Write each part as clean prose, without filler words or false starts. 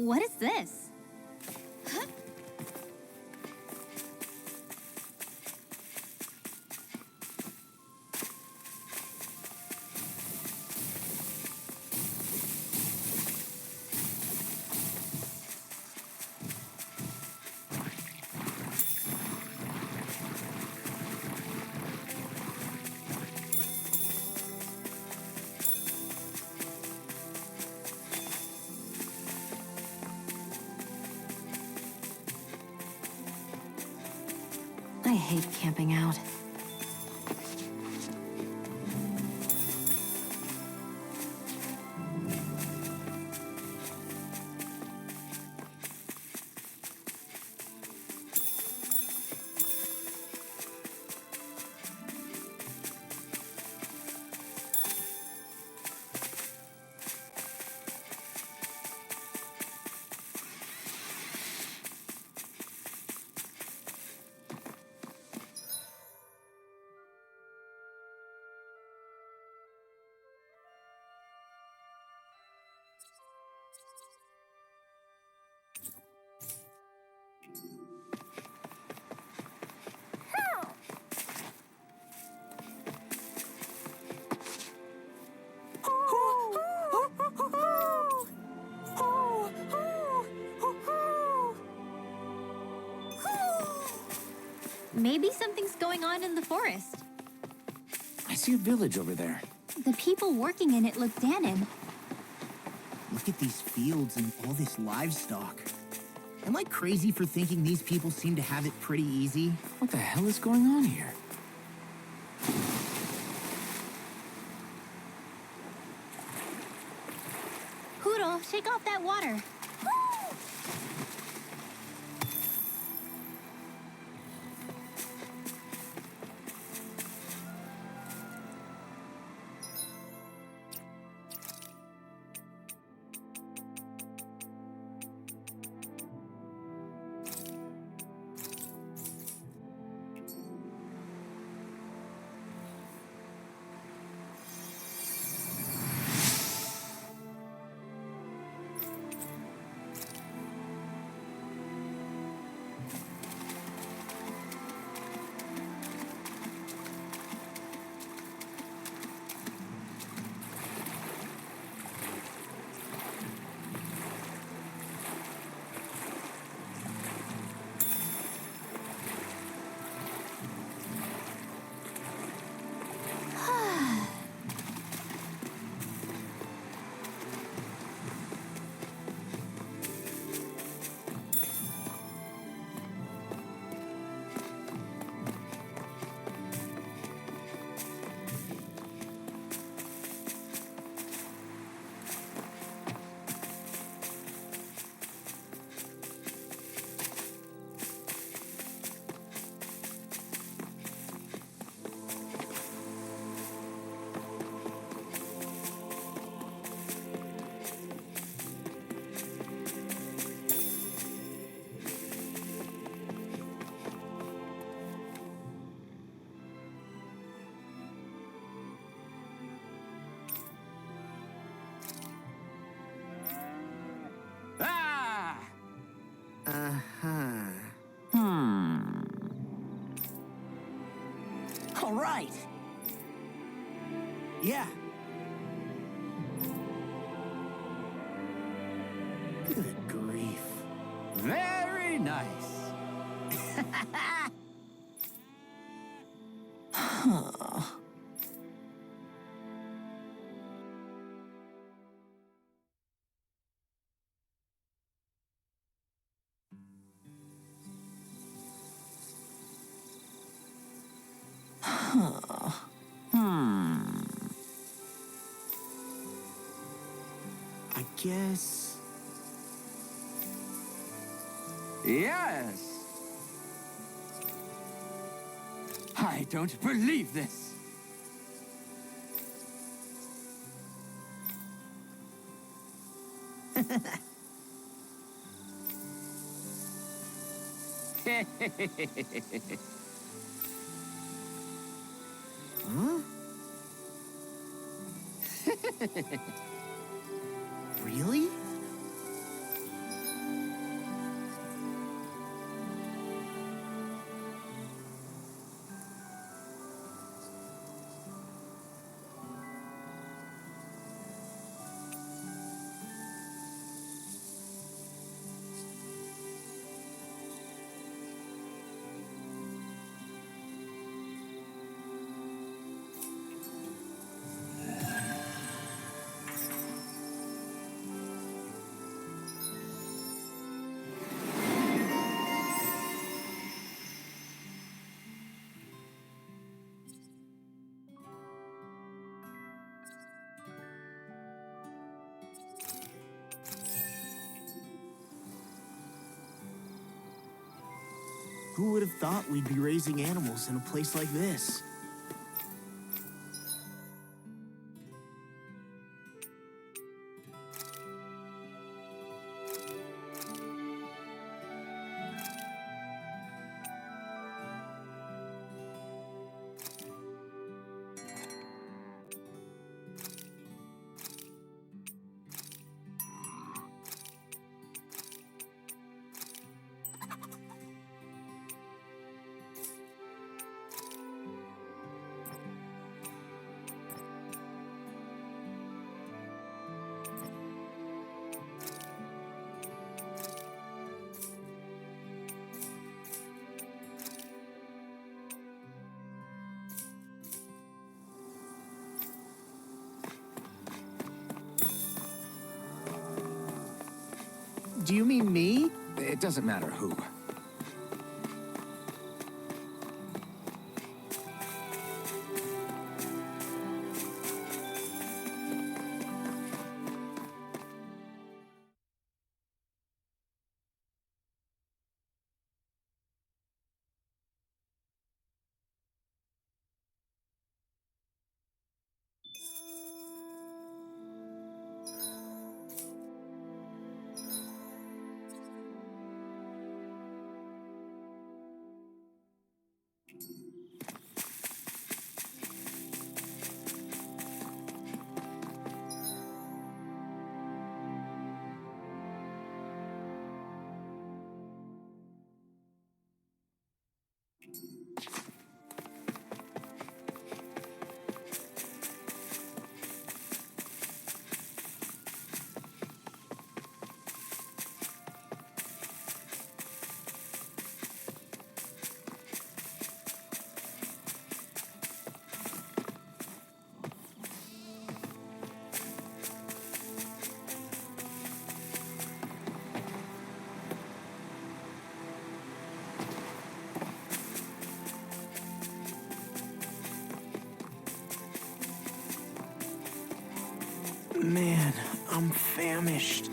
What is this? Huh? I hate camping out. Maybe something's going on in the forest. I see a village over there. The people working in it look Dahnan. Look at these fields and all this livestock. Am I crazy for thinking these people seem to have it pretty easy? What the hell is going on here? Hootle, shake off that water. Ah! Uh-huh. All right. Yeah. Good grief. Very nice. I guess... Yes! I don't believe this! Huh? Really? Who would have thought we'd be raising animals in a place like this? Do you mean me? It doesn't matter who. Man, I'm famished.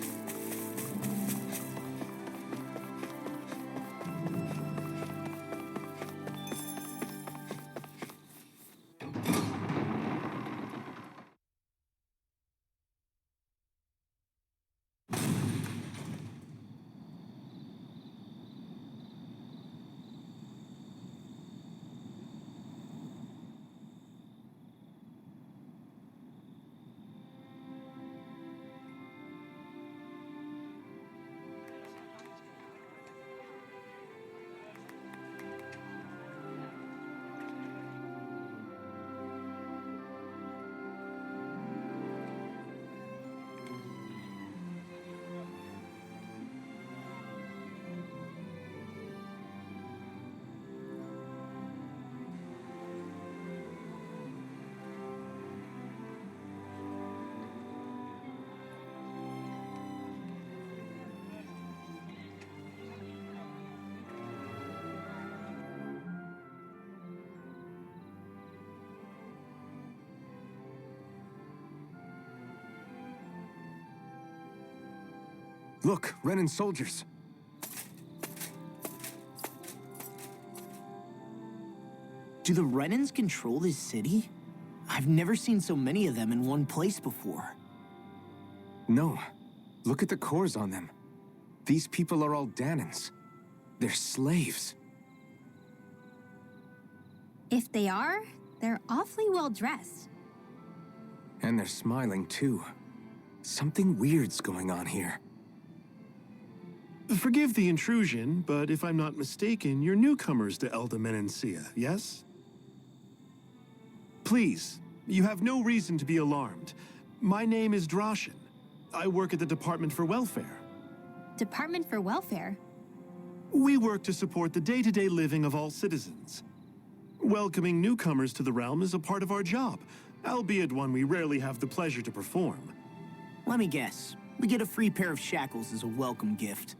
Look, Renan soldiers. Do the Renans control this city? I've never seen so many of them in one place before. No. Look at the cores on them. These people are all Danans. They're slaves. If they are, they're awfully well dressed. And they're smiling, too. Something weird's going on here. Forgive the intrusion, but if I'm not mistaken, you're newcomers to Elda Menancia, yes? Please, you have no reason to be alarmed. My name is Drashin. I work at the Department for Welfare. Department for Welfare? We work to support the day-to-day living of all citizens. Welcoming newcomers to the realm is a part of our job, albeit one we rarely have the pleasure to perform. Let me guess. We get a free pair of shackles as a welcome gift.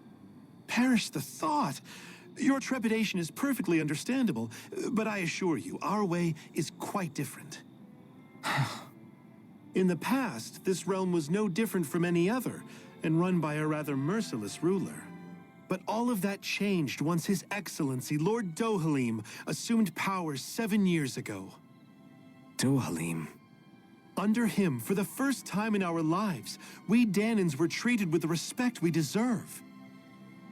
Perish the thought! Your trepidation is perfectly understandable, but I assure you, our way is quite different. In the past, this realm was no different from any other, and run by a rather merciless ruler. But all of that changed once His Excellency, Lord Dohalim, assumed power 7 years ago. Dohalim. Under him, for the first time in our lives, we Danans were treated with the respect we deserve.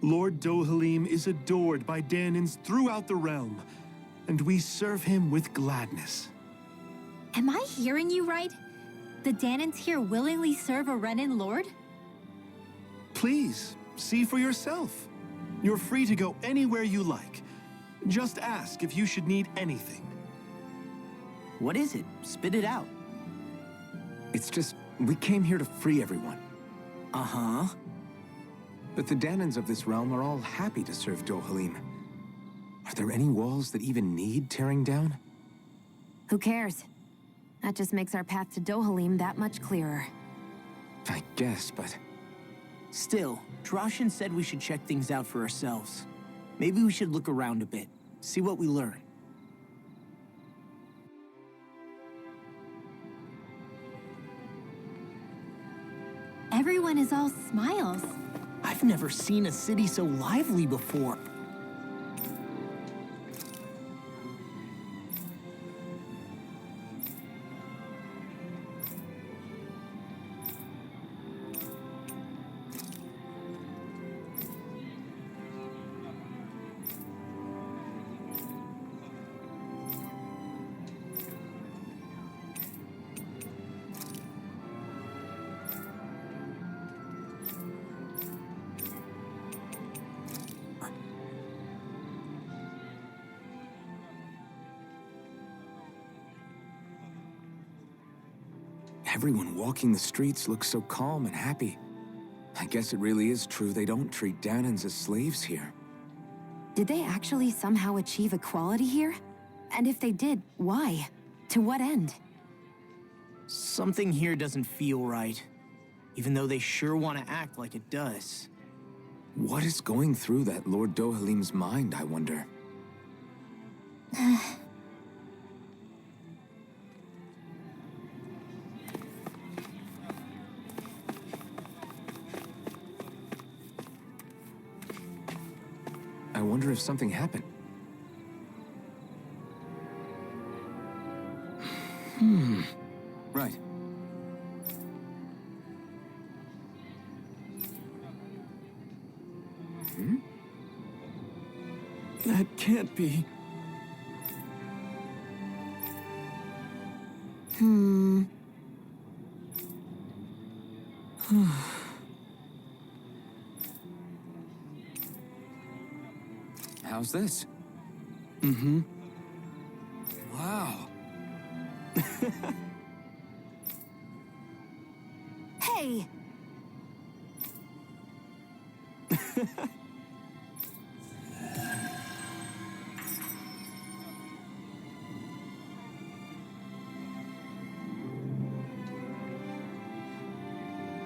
Lord Dohalim is adored by Danans throughout the realm, and we serve him with gladness. Am I hearing you right? The Danans here willingly serve a Renan lord? Please, see for yourself. You're free to go anywhere you like. Just ask if you should need anything. What is it? Spit it out. It's just, we came here to free everyone. Uh-huh. But the Danans of this realm are all happy to serve Dohalim. Are there any walls that even need tearing down? Who cares? That just makes our path to Dohalim that much clearer. I guess, but... Still, Droshin said we should check things out for ourselves. Maybe we should look around a bit, see what we learn. Everyone is all smiles. I've never seen a city so lively before. Everyone walking the streets looks so calm and happy. I guess it really is true they don't treat Danans as slaves here. Did they actually somehow achieve equality here? And if they did, why? To what end? Something here doesn't feel right, even though they sure want to act like it does. What is going through that Lord Dohalim's mind, I wonder? I wonder if something happened. Right. That can't be. How's this? Wow. Hey!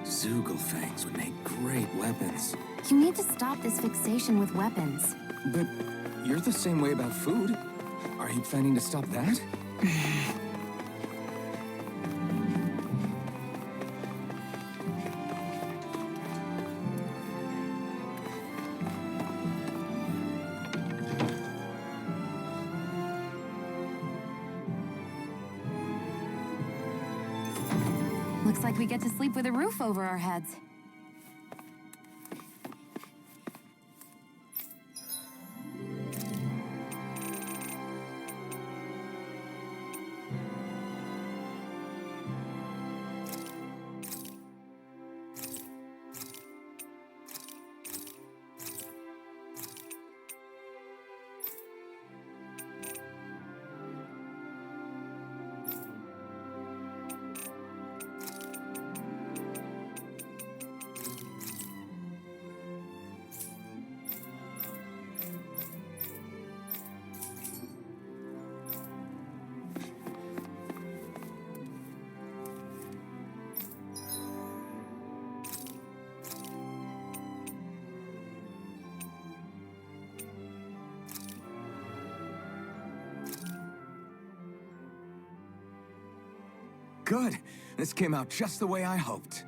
Zugelfangs would make great weapons. You need to stop this fixation with weapons. But you're the same way about food. Are you planning to stop that? Looks like we get to sleep with a roof over our heads. Good. This came out just the way I hoped.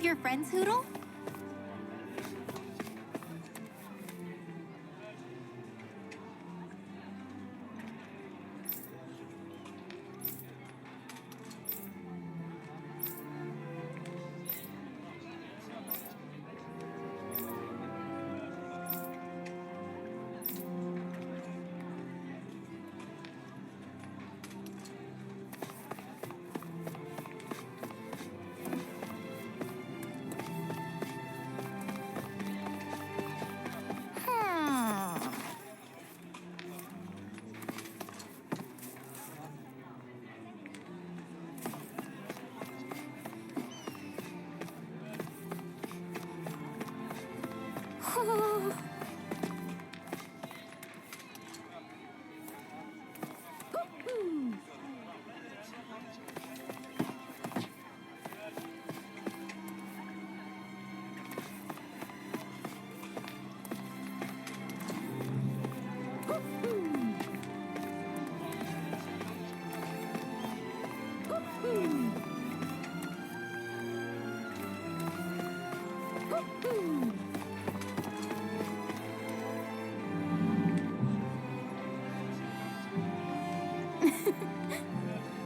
of your friends, Hoodle?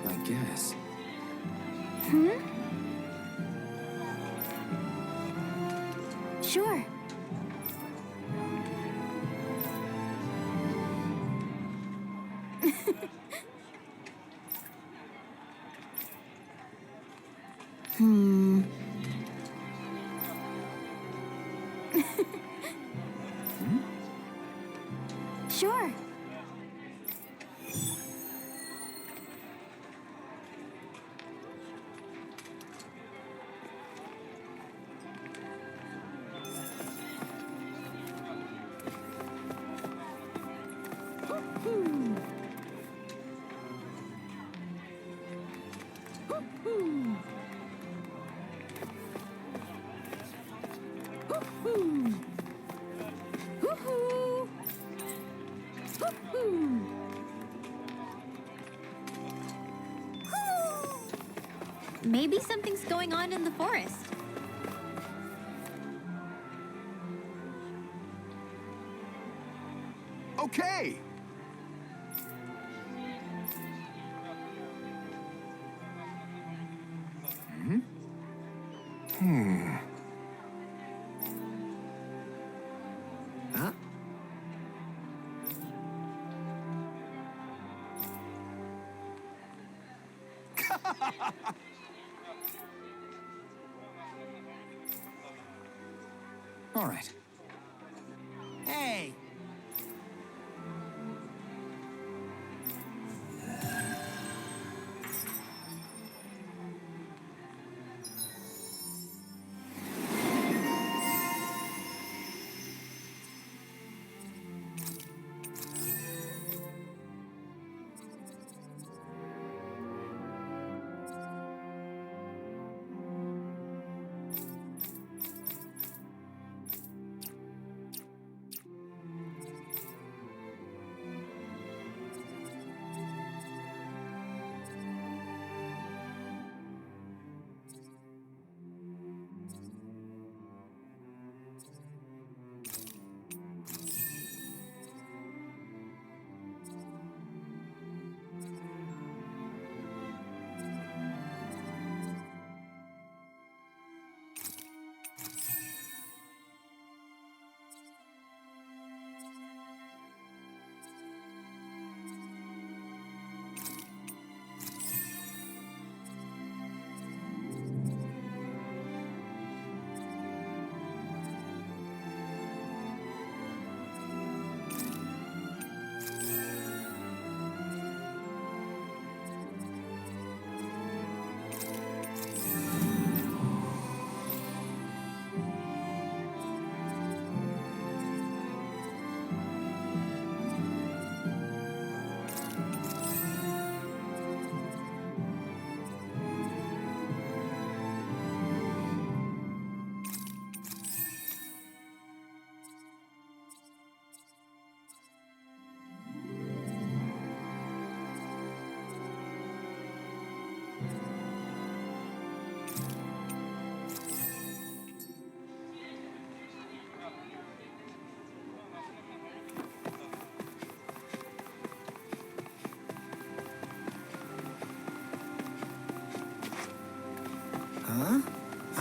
I guess. Sure. Hmm. Sure. Maybe something's going on in the forest. Okay! Huh? All right. Hey!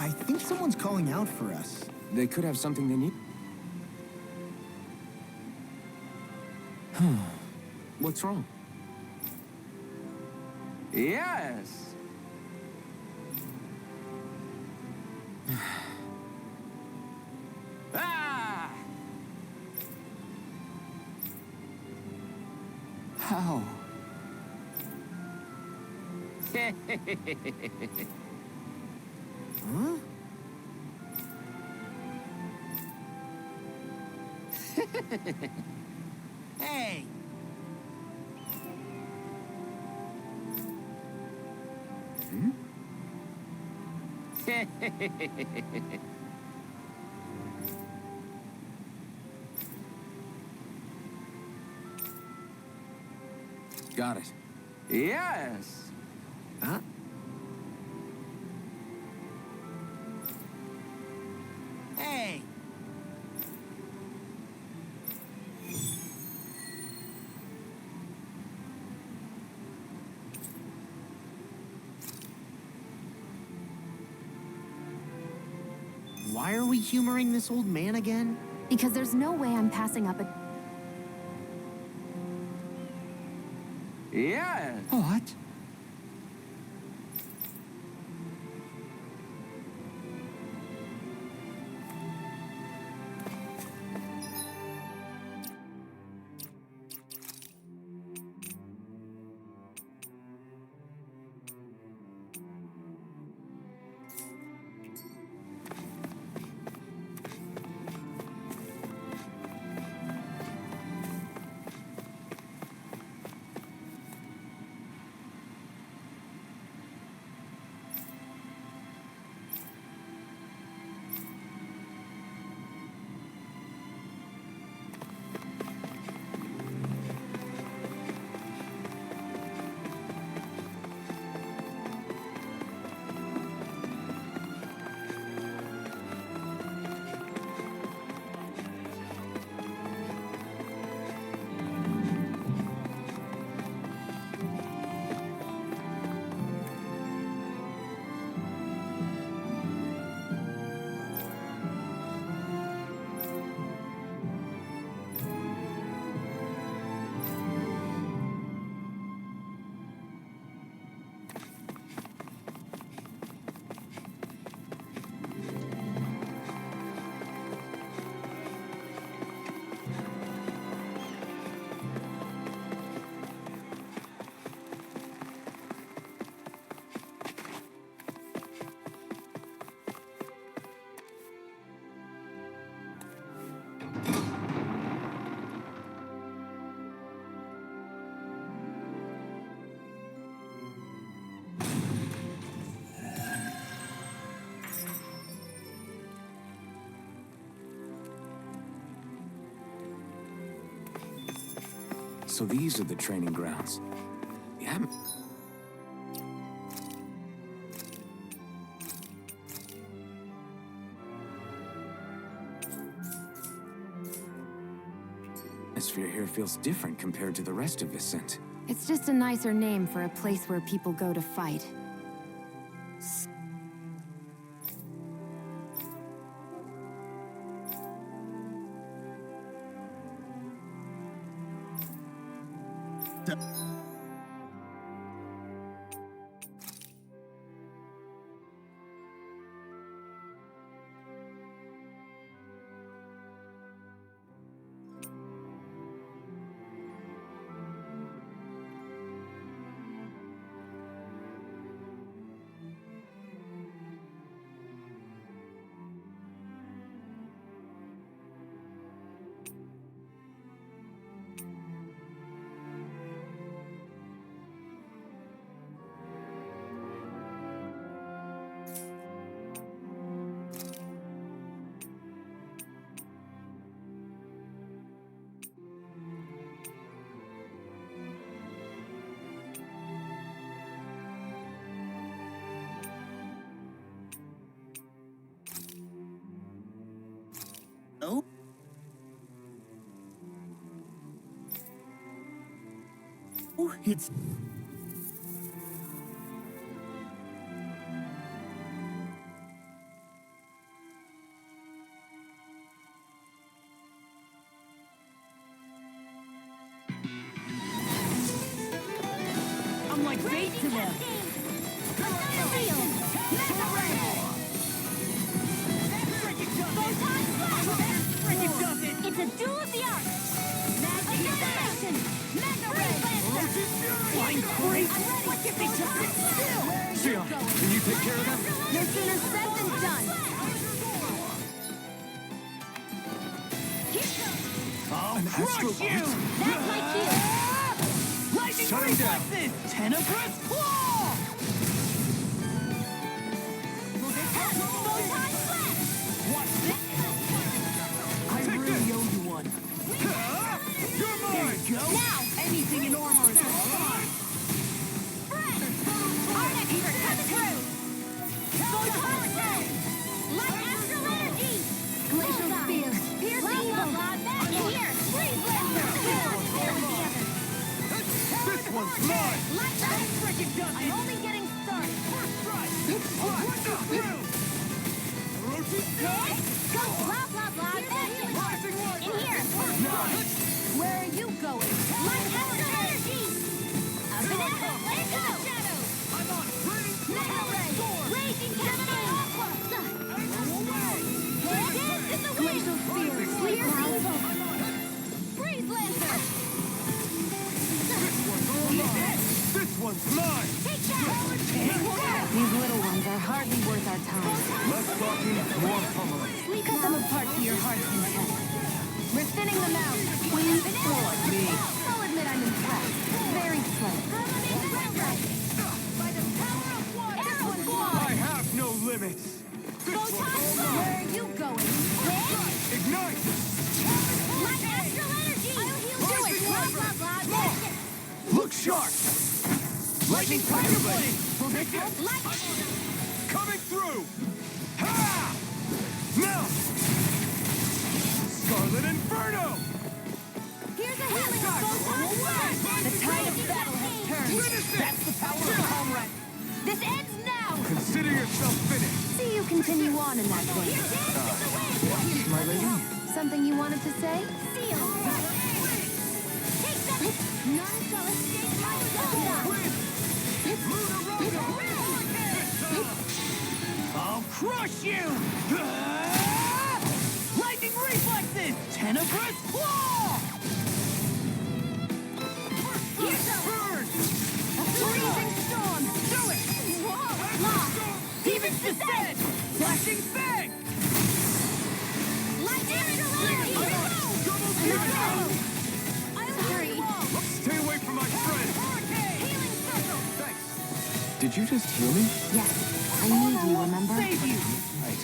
I think someone's calling out for us. They could have something they need. What's wrong? Yes. Ah! How? Huh? Hey! Got it. Yes. Huh? Hey! Why are we humoring this old man again? Because there's no way I'm passing up a... Yes. What? So these are the training grounds. Yeah. Atmosphere here feels different compared to the rest of Vicent. It's just a nicer name for a place where people go to fight. Oh? Oh, it's... my fate to them. It's a duel of the arts! Annihilation! Mega Ray! Flying crazy! What if they just sit still? Xion, can you take care of them? No sooner said than done! I'll An crush astral you! bolt? That's my cue! Lightning Shut him down. reflexes! Tenebrous claw! Photon flash! Watch this! I really owe you one. You're There mine! you go! Now! Anything in armor is fine! Our expert coming through! Photon flash! Light astral energy! Glacial spear! Pierce evil! Back here! Freeze laser! This one's mine! Light Frickin' does I'm it! only getting started! First strike! What the through? Go blah blah blah! In here! Where are you going? Light astral energy! Up and out! Let go! I'm on Mega Ray! Raging Gemini Aqua! Dance in the wind! Glacial spear! Clear evil! Freeze lancer! This one's mine! Take that! These little ones are hardly worth our time. Less talking, more pummeling. Cut them apart to your heart's content. We're thinning them out. Please floor me. I'll admit I'm impressed. Very slow. By the power of water! I have no limits! This one's all mine! Where are you going? Ignite! Light astral energy! I'll heal you! Do it! Blah blah blah! That's it! Look sharp! Lightning Tiger Blade! Light! Coming through! Ha! Now! Scarlet Inferno! Here's a healing photon flash! The tide of battle has turned. That's the power of comrade. This ends now! Consider yourself finished! See you continue on in that Here, vein. dance in the wind! My lady? Something you wanted to say? Seal! Take that! None shall escape my thunder! I'll crush you! Lightning reflexes! Tenebrous claw! Here's a Burn! freezing storm! Do it! Law! Demon's descent! Flashing fang! Light astral energy! Sorry. Stay away from my friend! Healing circle! Thanks. Did you just heal me? Yes. I need you, remember? Save you! Right.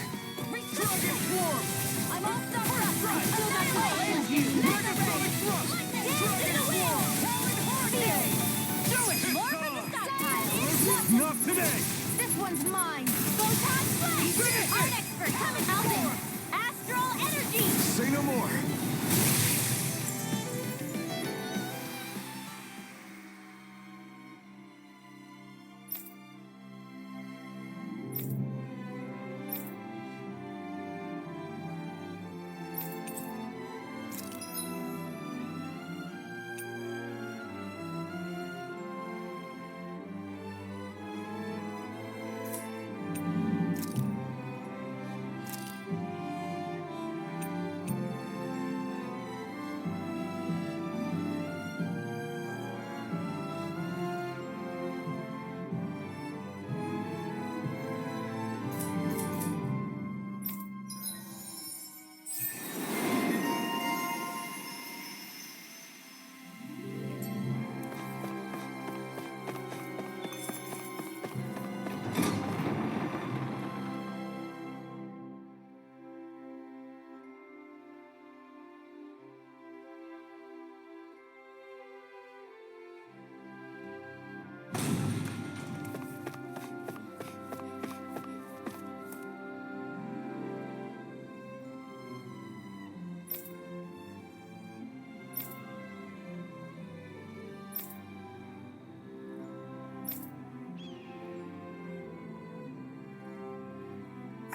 Dragon Swarm! I'm all stuck up! Right. Annihilation! You! Megaray! Dance in the wind! Seal! Do it! More for the stockpile! Not today! This one's mine! Photon flash! Art expert coming out in! Astral energy! Say no more!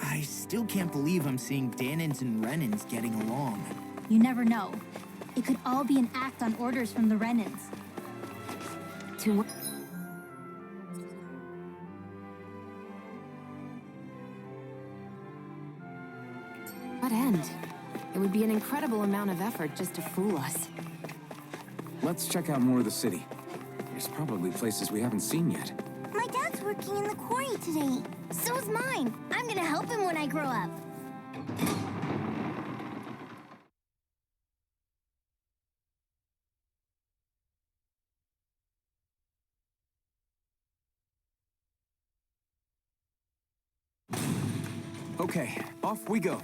I still can't believe I'm seeing Danins and Renins getting along. You never know. It could all be an act on orders from the Renins. To what end? It would be an incredible amount of effort just to fool us. Let's check out more of the city. There's probably places we haven't seen yet. My dad's working in the quarry today. So's mine. I'm gonna help him when I grow up. Okay, off we go.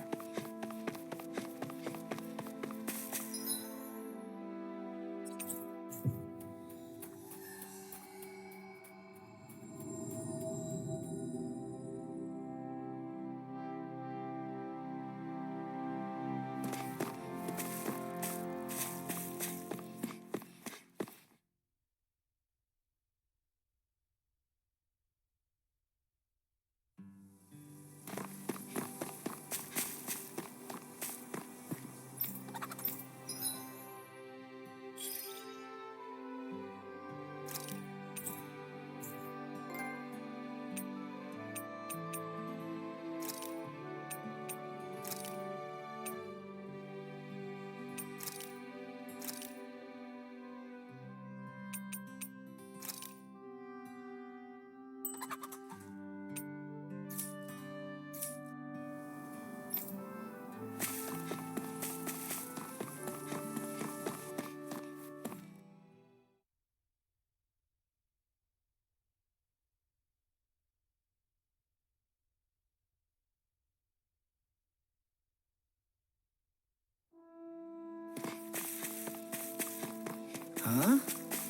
Huh?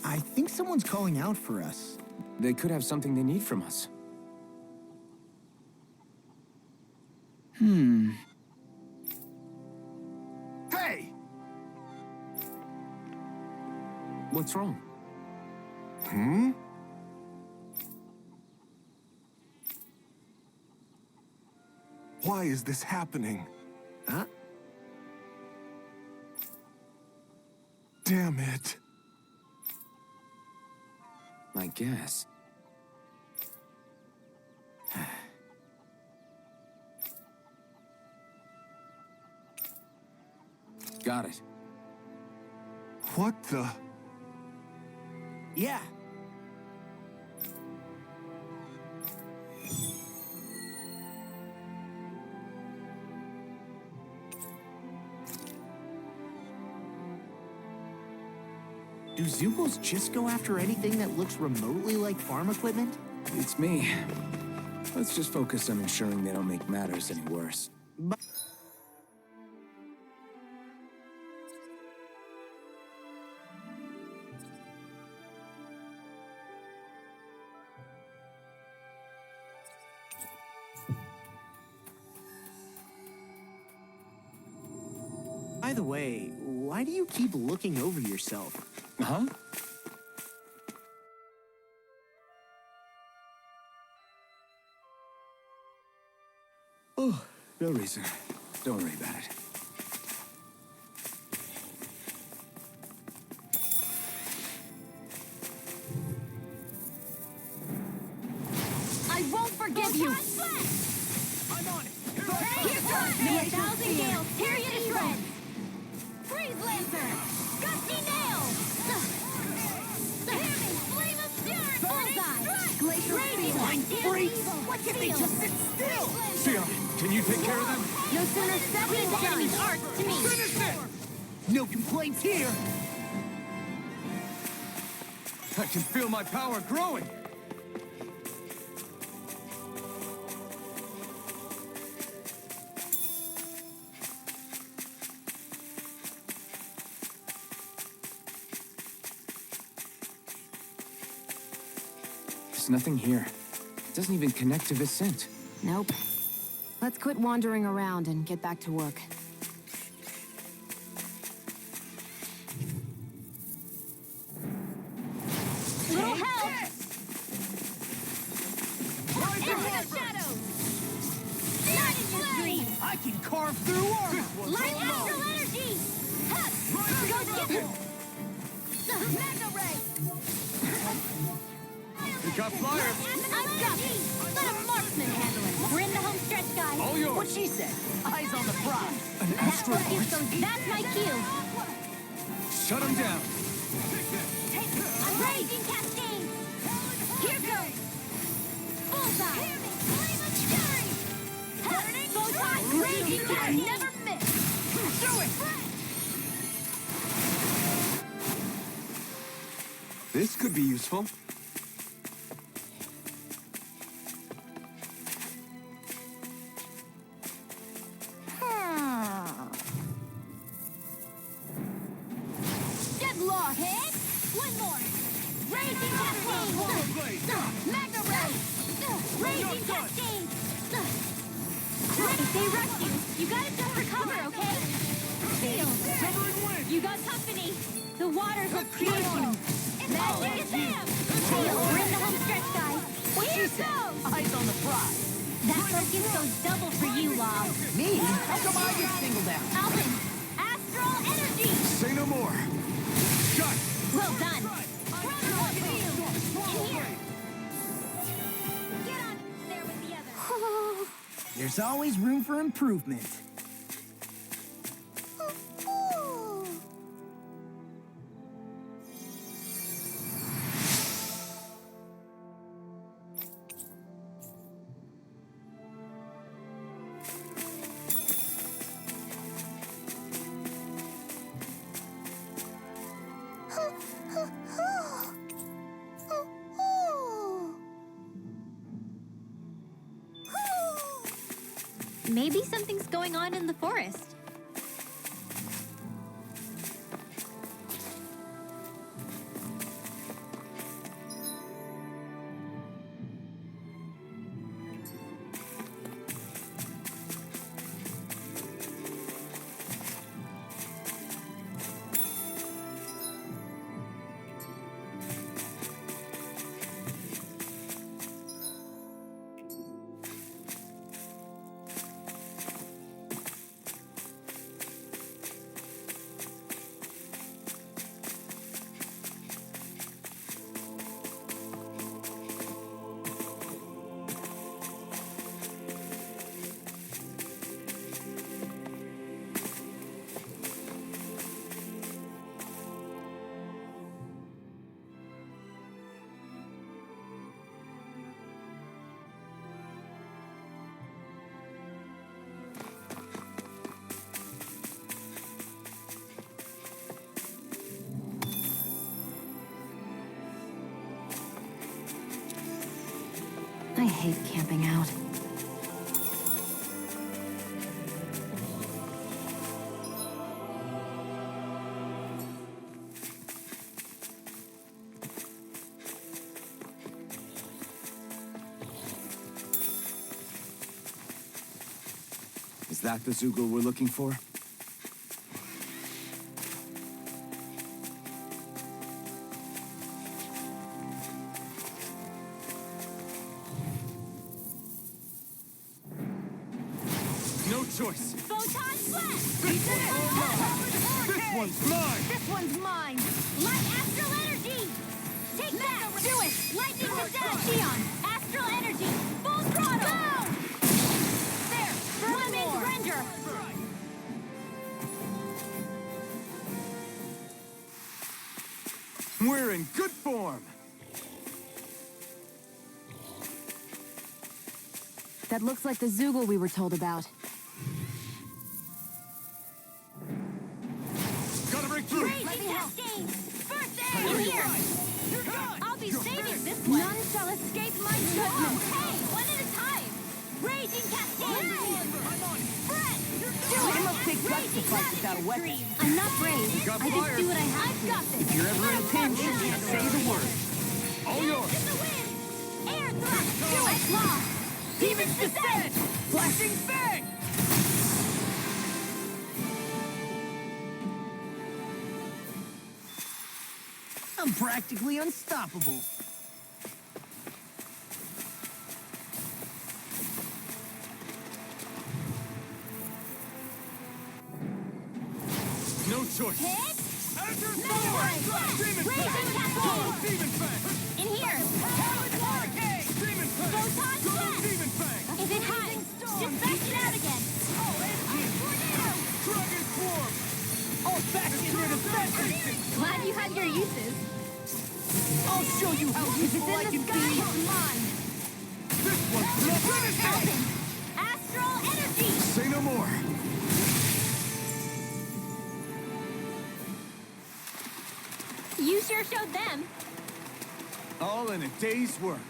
I think someone's calling out for us. They could have something they need from us. Hey! What's wrong? Why is this happening? Huh? Damn it. I guess. Got it. What the? Yeah. Do Zugos just go after anything that looks remotely like farm equipment? It's me. Let's just focus on ensuring they don't make matters any worse. By the way, why do you keep looking over yourself? Huh? Oh, no reason. Don't worry about it. I won't forgive you! I'm on it! Here comes me! 1,000 gales, tear you to shreds! Freeze Lancer! Gusty Nail! Hear me! Flame of Fury! Bullseye! Glacial Radiant! Freaks! Why can't they just sit still? Sia, can you take care of them? No sooner said than done! Enemy's arts to me! Finish it! No complaints here! I can feel my power growing! There's nothing here. It doesn't even connect to Vicent. Nope. Let's quit wandering around and get back to work. Little help! Into the shadows! Not in your dream! I can carve through armor! Light astral energy! Go get him! Mega ray! We got flyers. I've got it. Let a marksman handle it. We're in the home stretch, guys. All yours. What she said. Eyes on the prize. An That's astral what gives those. That's my cue. Shut him down. I'm raging cascade. Here goes. Bullseye. Photon raging cascade. Never miss. Do it. This could be useful. Get lost. Hit. One more. Raging cascade. Mega ray. Raging cascade. If they rush you, you gotta jump for cover, okay? Field. You got company. The waters will create you. Magic is them. Field. We're in the home stretch, guys. Here goes. Eyes on the prize. That focus goes double for you, Lob. Me? How come I get singled out? Alvin, astral energy. Say no more. Shut. Well done. In here. Get on there with the others. There's always room for improvement. Maybe something's going on in the forest. I hate camping out. Is that the Zoogle we're looking for? No choice. Photon flash. This one's mine. This one's mine. Light astral energy. Take that. Do it. Lightning to death. Xion. Astral energy. Full throttle. Go. There. One render. We're in good form. That looks like the Zoogle we were told about. Gotta break through. Raging cascade. First aid. In here. I'll be saving this one. None shall escape my judgment. Hey, one at a time. Raging cascade. Fred. It must take guts to fight without a weapon. I'm not brave. got I just fire. do what I have to. I've got this. If you're ever in a pinch, say the word. All yours. In the wind. Air thrust. Do it. Law. Demon's descent. Flashing fang! I'm practically unstoppable. No choice. Hit. Enter Demon Demon Raging cascade. Demon Fang. In here. Photon Go blast! Demon Fang! Is it hot? Just back it out again! Tornado! Dragon Swarm! All back in your defense! Glad you had your uses. I'll show you how If useful I it's in can the sky, be! it's mine. This one's not Elven! Astral energy! Say no more! You sure showed them. All in a day's work.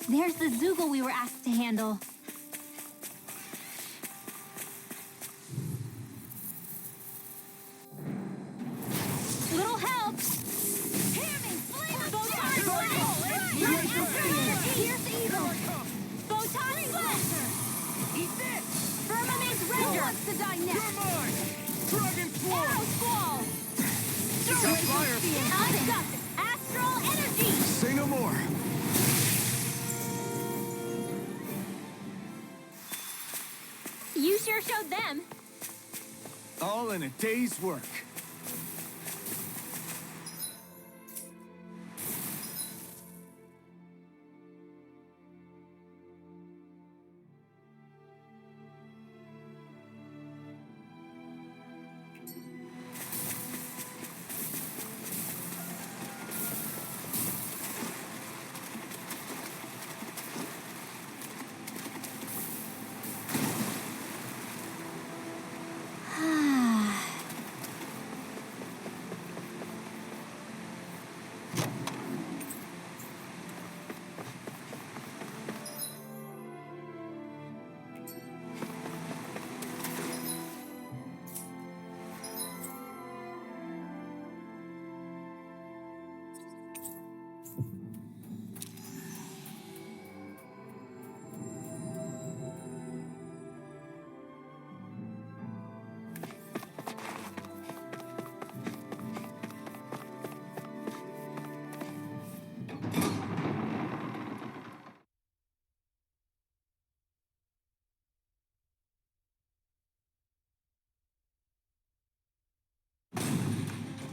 There's the Zoogle we were asked to handle. Little help! Hear me! Photon blast! Pierce evil! Photon blaster! Eat this! Firmament Who render! wants to die You're next? mine! Dragon Swarm! Arrow squall! Got fire! I've got this! Astral energy! Say no more! You sure showed them. All in a day's work.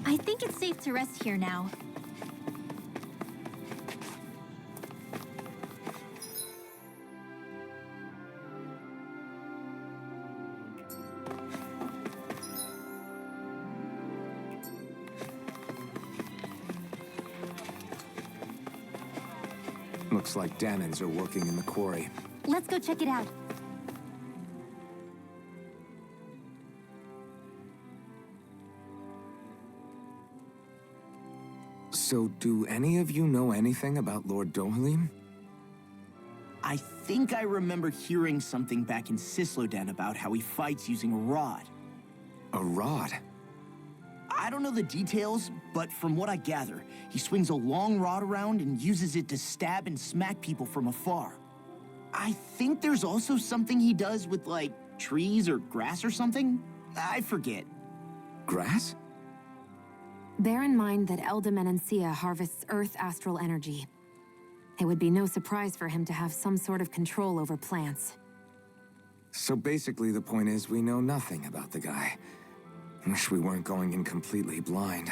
I think it's safe to rest here now. Looks like Danans are working in the quarry. Let's go check it out. So, do any of you know anything about Lord Dohalim? I think I remember hearing something back in Sisloden about how he fights using a rod. A rod? I don't know the details, but from what I gather, he swings a long rod around and uses it to stab and smack people from afar. I think there's also something he does with, like, trees or grass or something. I forget. Grass? Bear in mind that Elda Menancia harvests Earth astral energy. It would be no surprise for him to have some sort of control over plants. So basically the point is we know nothing about the guy. Wish we weren't going in completely blind.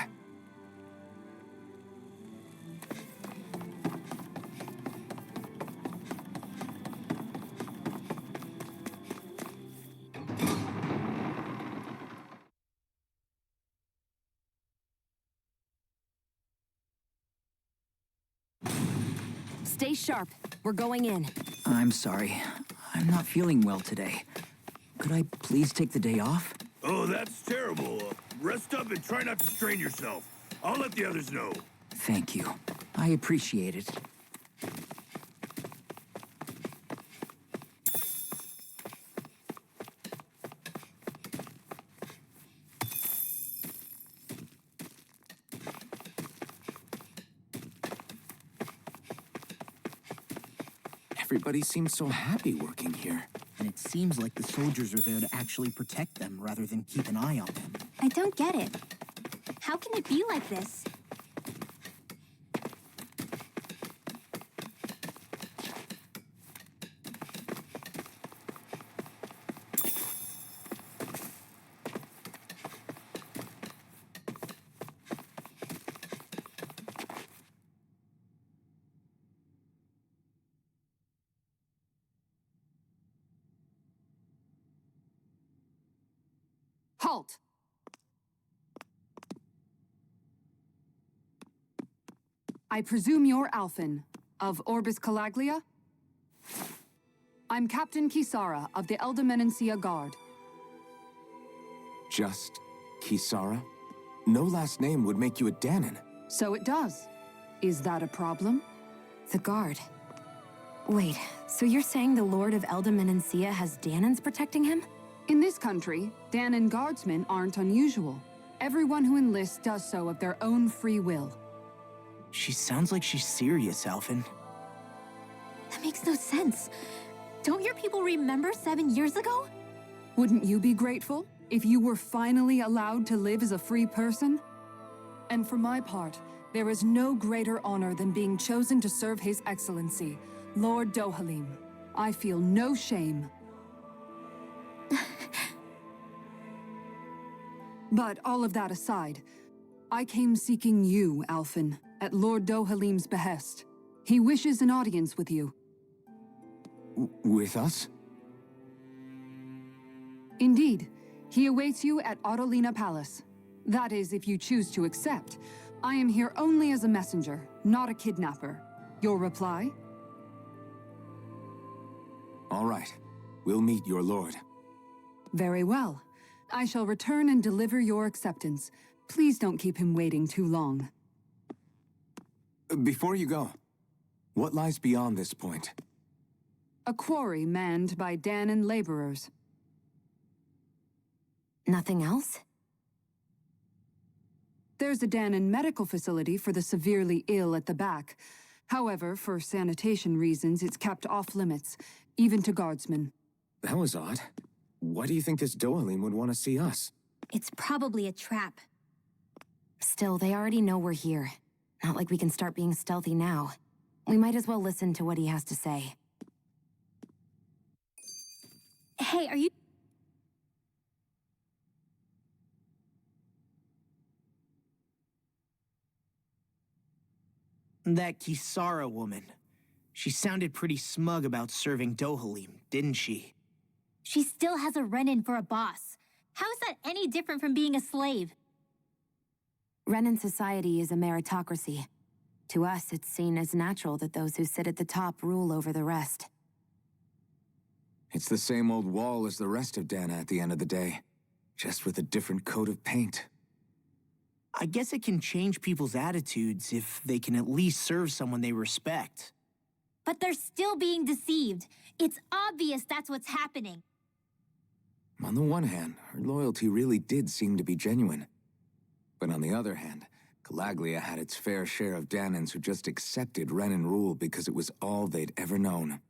Stay sharp. We're going in. I'm sorry. I'm not feeling well today. Could I please take the day off? Oh, that's terrible. Rest up and try not to strain yourself. I'll let the others know. Thank you. I appreciate it. Everybody seems so happy working here. And it seems like the soldiers are there to actually protect them rather than keep an eye on them. I don't get it. How can it be like this? Halt! I presume you're Alphen, of Orbis Calaglia? I'm Captain Kisara of the Elder Guard. Just Kisara? No last name would make you a Danon. So it does. Is that a problem? The Guard. Wait, so you're saying the Lord of Elder Menancia has Danons protecting him? In this country, Danon guardsmen aren't unusual. Everyone who enlists does so of their own free will. She sounds like she's serious, Alphen. That makes no sense. Don't your people remember 7 years ago? Wouldn't you be grateful if you were finally allowed to live as a free person? And for my part, there is no greater honor than being chosen to serve His Excellency, Lord Dohalim. I feel no shame. But all of that aside, I came seeking you, Alphen, at Lord Dohalim's behest. He wishes an audience with you. With us? Indeed. He awaits you at Autolina Palace. That is, if you choose to accept. I am here only as a messenger, not a kidnapper. Your reply? All right. We'll meet your lord. Very well. I shall return and deliver your acceptance. Please don't keep him waiting too long. Before you go, what lies beyond this point? A quarry manned by Danon laborers. Nothing else? There's a Danon medical facility for the severely ill at the back. However, for sanitation reasons, it's kept off limits, even to guardsmen. That was odd. Why do you think this Dohalim would want to see us? It's probably a trap. Still, they already know we're here. Not like we can start being stealthy now. We might as well listen to what he has to say. Hey, are you... That Kisara woman. She sounded pretty smug about serving Dohalim, didn't she? She still has a run-in for a boss. How is that any different from being a slave? Renan society is a meritocracy. To us, it's seen as natural that those who sit at the top rule over the rest. It's the same old wall as the rest of Dana at the end of the day, just with a different coat of paint. I guess it can change people's attitudes if they can at least serve someone they respect. But they're still being deceived. It's obvious that's what's happening. On the one hand, her loyalty really did seem to be genuine. But on the other hand, Calaglia had its fair share of Danons who just accepted Renan rule because it was all they'd ever known.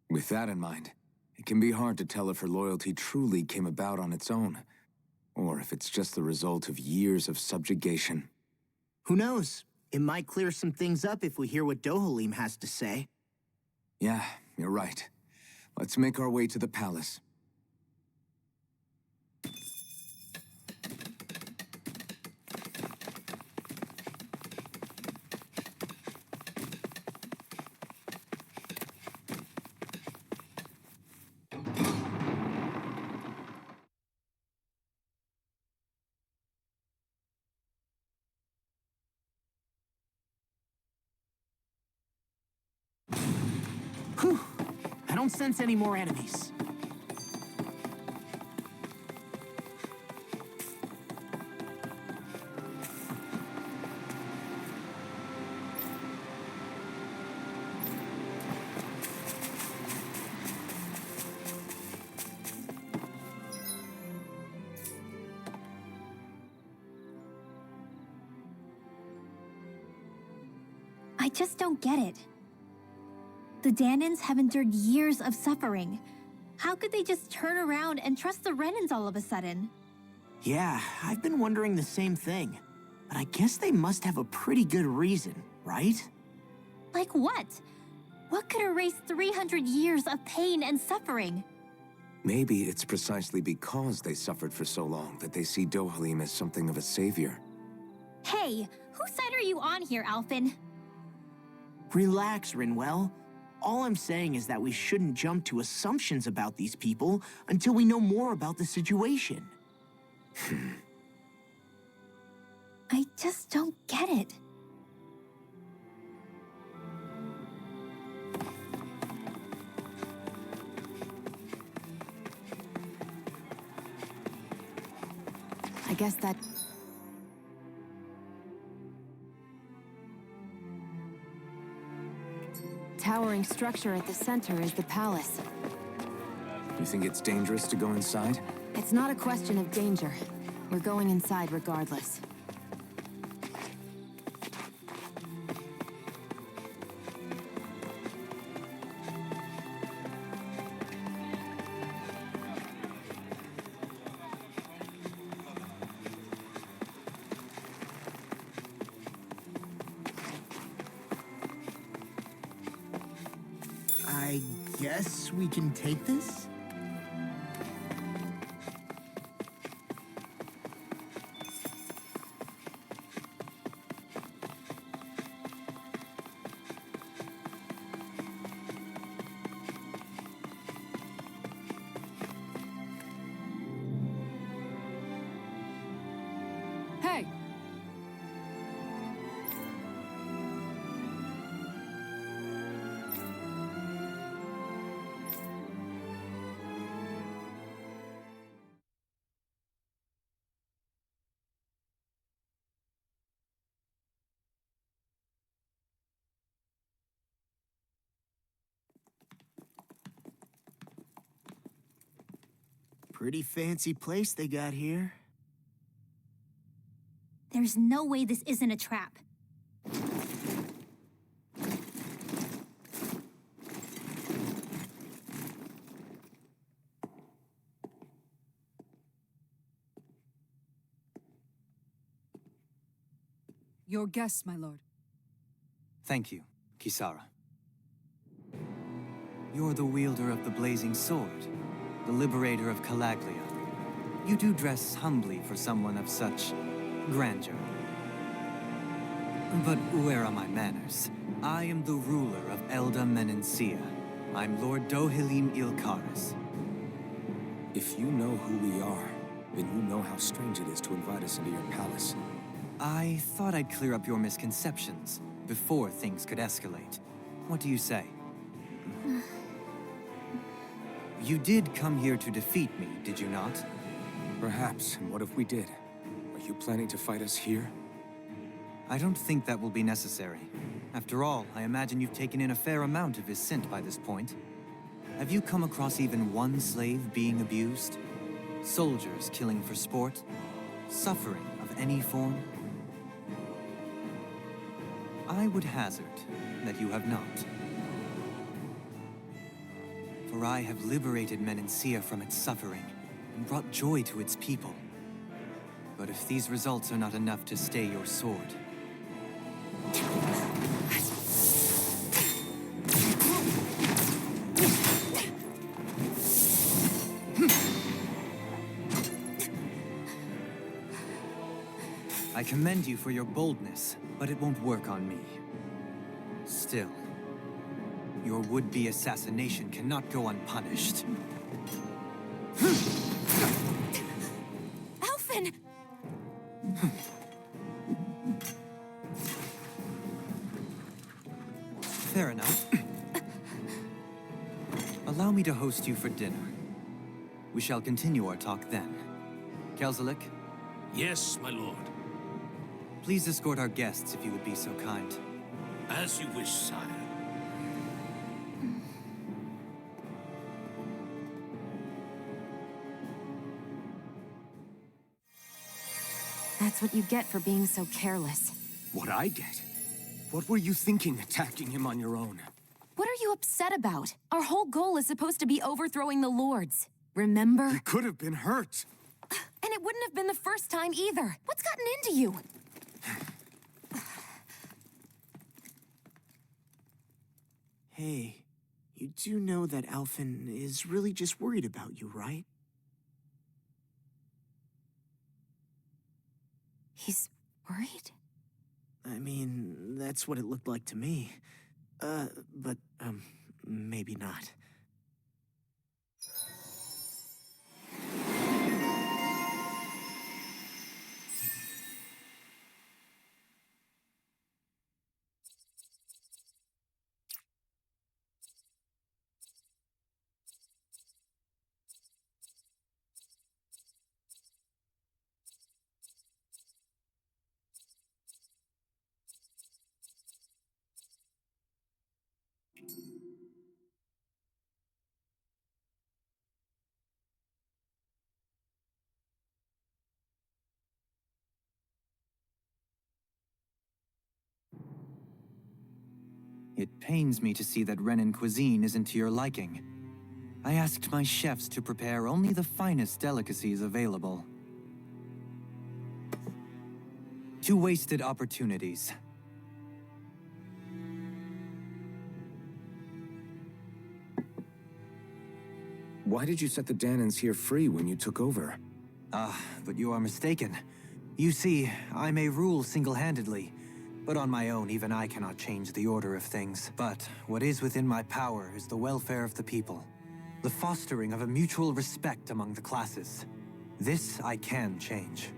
With that in mind, it can be hard to tell if her loyalty truly came about on its own, or if it's just the result of years of subjugation. Who knows? It might clear some things up if we hear what Dohalim has to say. Yeah, you're right. Let's make our way to the palace. Whew. I don't sense any more enemies. I just don't get it. The Danans have endured years of suffering. How could they just turn around and trust the Renans all of a sudden? Yeah, I've been wondering the same thing. But I guess they must have a pretty good reason, right? Like what? What could erase 300 years of pain and suffering? Maybe it's precisely because they suffered for so long that they see Dohalim as something of a savior. Hey, whose side are you on here, Alphen? Relax, Rinwell. All I'm saying is that we shouldn't jump to assumptions about these people until we know more about the situation. I just don't get it. I guess that... towering structure at the center is the palace. You think it's dangerous to go inside? It's not a question of danger. We're going inside regardless. I guess we can take this? Hey! Pretty fancy place they got here. There's no way this isn't a trap. Your guests, my lord. Thank you, Kisara. You're the wielder of the blazing sword, the liberator of Calaglia. You do dress humbly for someone of such grandeur. But where are my manners? I am the ruler of Elda Menencia. I'm Lord Dohalim Ilkaris. If you know who we are, then you know how strange it is to invite us into your palace. I thought I'd clear up your misconceptions before things could escalate. What do you say? You did come here to defeat me, did you not? Perhaps, and what if we did? Are you planning to fight us here? I don't think that will be necessary. After all, I imagine you've taken in a fair amount of his scent by this point. Have you come across even one slave being abused? Soldiers killing for sport? Suffering of any form? I would hazard that you have not. For I have liberated Menencia from its suffering and brought joy to its people. But if these results are not enough to stay your sword... I commend you for your boldness, but it won't work on me. Still, your would-be assassination cannot go unpunished. Alphen! Fair enough. allow me to host you for dinner. We shall continue our talk then. Kelzelik, Yes, my lord. please escort our guests if you would be so kind. As you wish, sire. That's what you get for being so careless. What I get? What were you thinking attacking him on your own? What are you upset about? Our whole goal is supposed to be overthrowing the Lords. Remember? He could have been hurt. And it wouldn't have been the first time either. What's gotten into you? Hey, you do know that Alphen is really just worried about you, right? He's worried? I mean, that's what it looked like to me. But maybe not. It pains me to see that Renan cuisine isn't to your liking. I asked my chefs to prepare only the finest delicacies available. 2 wasted opportunities. Why did you set the Danans here free when you took over? But you are mistaken. You see, I may rule single-handedly, but on my own, even I cannot change the order of things. But what is within my power is the welfare of the people, the fostering of a mutual respect among the classes. This I can change.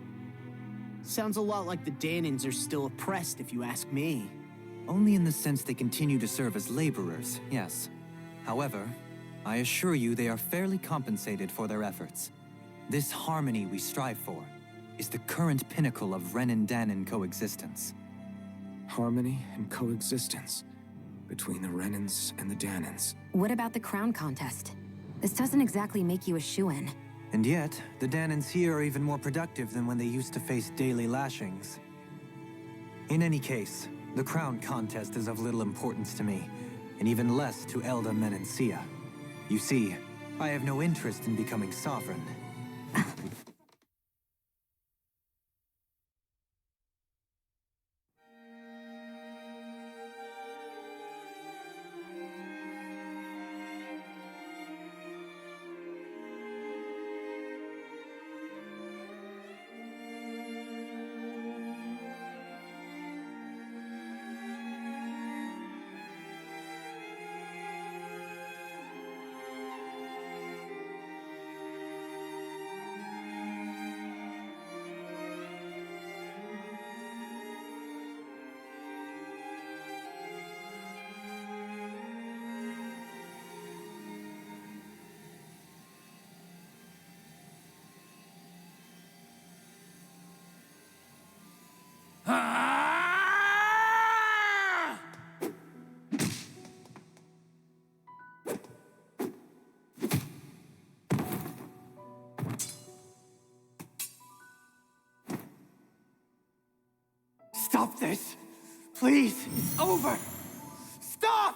Sounds a lot like the Danans are still oppressed, if you ask me. Only in the sense they continue to serve as laborers, yes. However, I assure you they are fairly compensated for their efforts. This harmony we strive for is the current pinnacle of Renan-Danan coexistence. Harmony and coexistence between the Renans and the Danans. What about the crown contest? This doesn't exactly make you a shoo-in. And yet, the Danans here are even more productive than when they used to face daily lashings. In any case, the crown contest is of little importance to me, and even less to Elda Menancia. You see, I have no interest in becoming sovereign. Stop this! Please! It's over! Stop!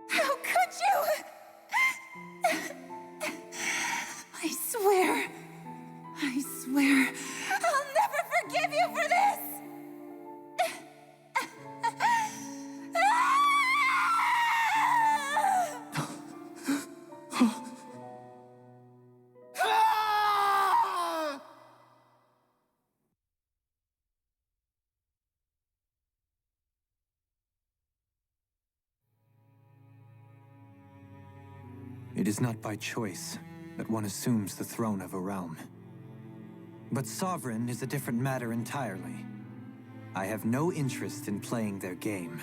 How could you? I swear, I'll It is not by choice that one assumes the throne of a realm. But sovereign is a different matter entirely. I have no interest in playing their game.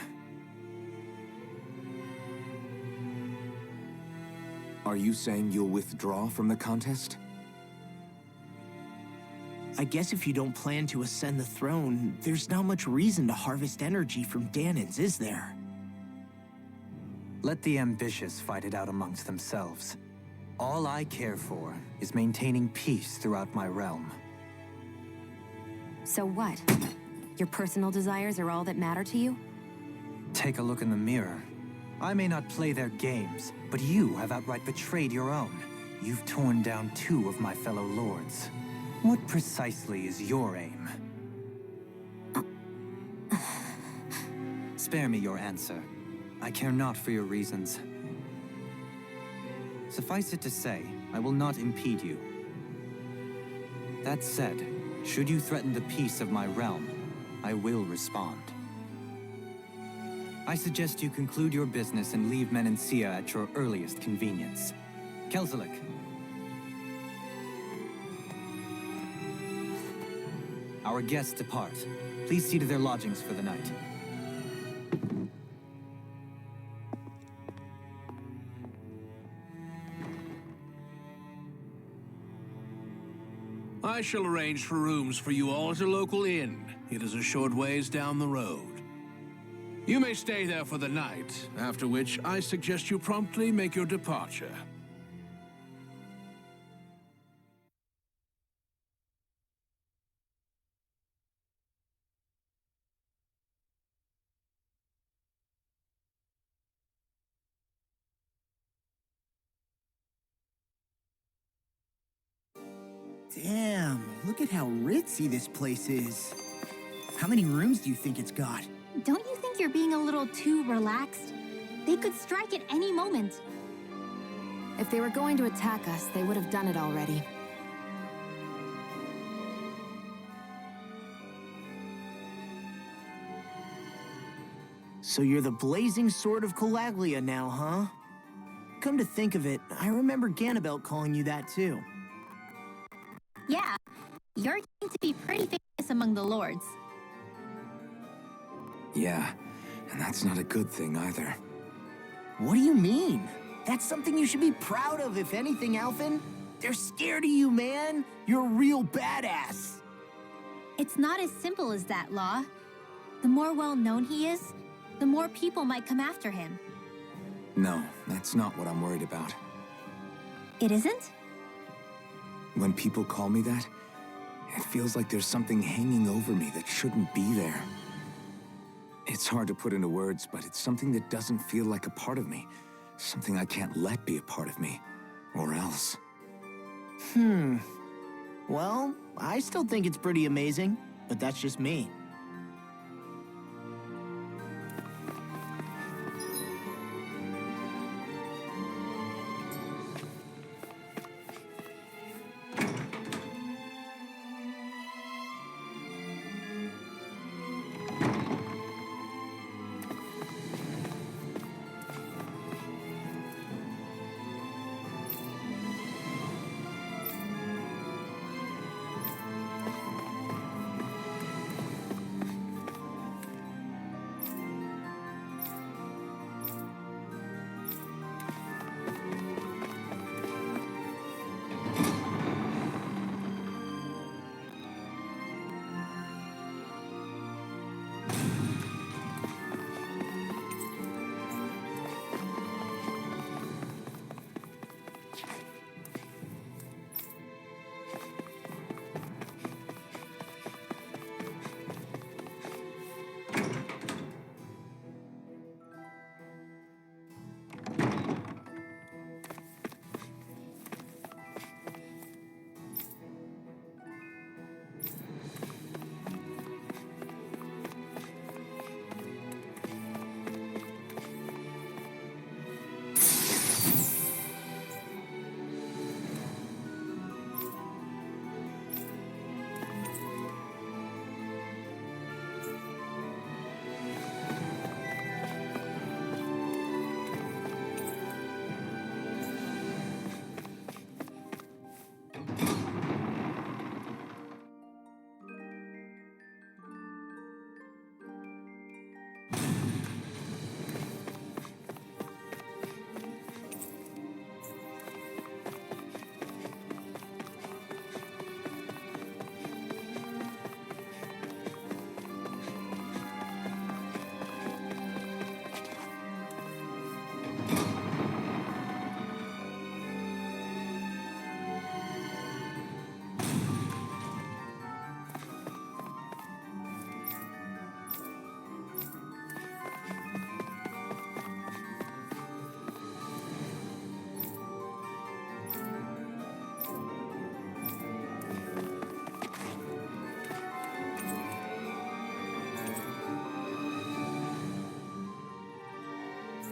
Are you saying you'll withdraw from the contest? I guess if you don't plan to ascend the throne, there's not much reason to harvest energy from Dahnans, is there? Let the ambitious fight it out amongst themselves. All I care for is maintaining peace throughout my realm. So what? Your personal desires are all that matter to you? Take a look in the mirror. I may not play their games, but you have outright betrayed your own. You've torn down 2 of my fellow lords. What precisely is your aim? Spare me your answer. I care not for your reasons. Suffice it to say, I will not impede you. That said, should you threaten the peace of my realm, I will respond. I suggest you conclude your business and leave Menancia at your earliest convenience. Kelzelik. Our guests depart. Please see to their lodgings for the night. I shall arrange for rooms for you all at a local inn. It is a short ways down the road. You may stay there for the night, after which I suggest you promptly make your departure. Damn, look at how ritzy this place is. How many rooms do you think it's got? Don't you think you're being a little too relaxed? They could strike at any moment. If they were going to attack us, they would have done it already. So you're the blazing sword of Calaglia now, huh? Come to think of it, I remember Ganabelt calling you that too. Yeah, you're getting to be pretty famous among the lords. Yeah, and that's not a good thing either. What do you mean? That's something you should be proud of, if anything, Alphen. They're scared of you, man. You're a real badass. It's not as simple as that, Law. The more well-known he is, the more people might come after him. No, that's not what I'm worried about. It isn't? When people call me that, it feels like there's something hanging over me that shouldn't be there. It's hard to put into words, but it's something that doesn't feel like a part of me. Something I can't let be a part of me. Or else. Well, I still think it's pretty amazing, but that's just me.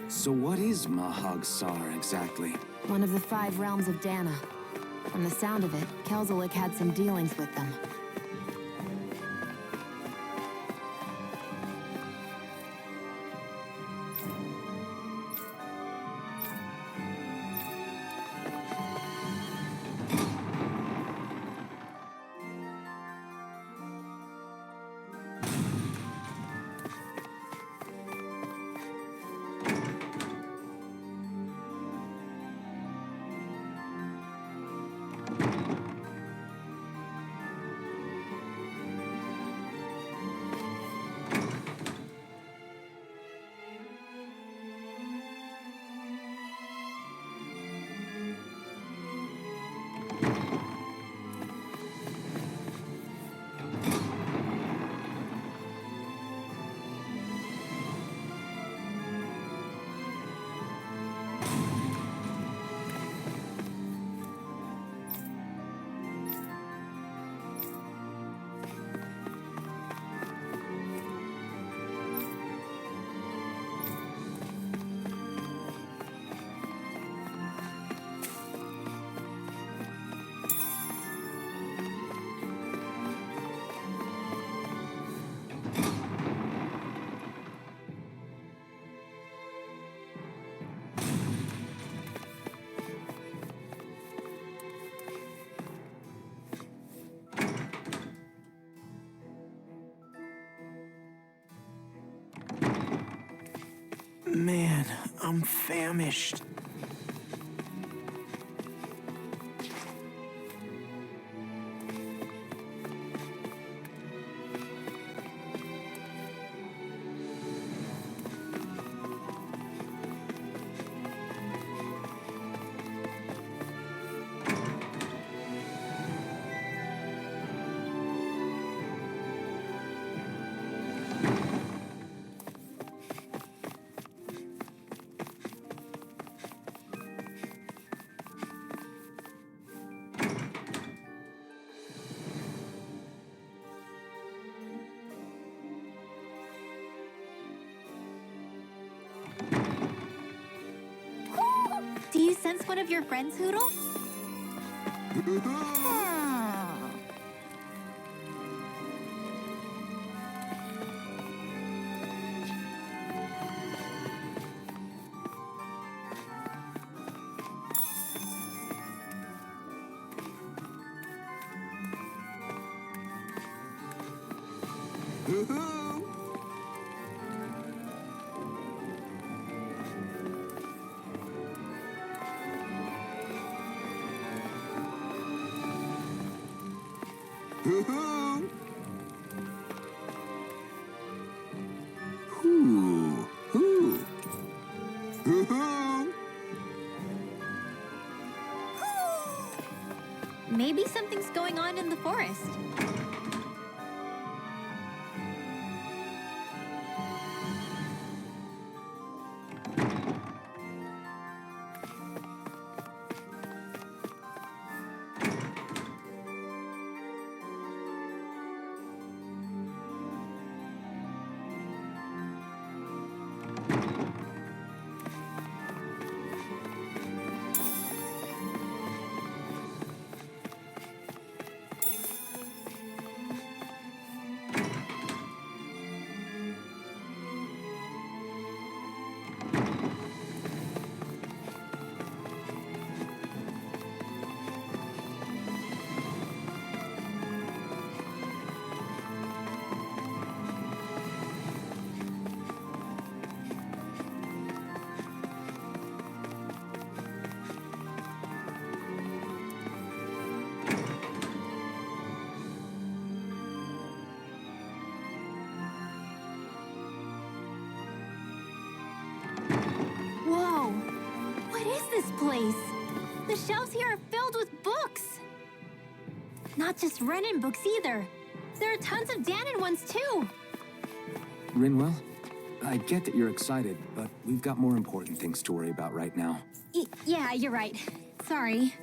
So what is Mahag Sar exactly? One of the 5 realms of Dana. From the sound of it, Kelzelik had some dealings with them. Man, I'm famished. Do you sense one of your friends, Hoodle? Maybe something's going on in the forest. Whoa! What is this place? The shelves here are filled with books! Not just Renan books either. There are tons of Danon ones too! Rinwell, I get that you're excited, but we've got more important things to worry about right now. Yeah, you're right. Sorry.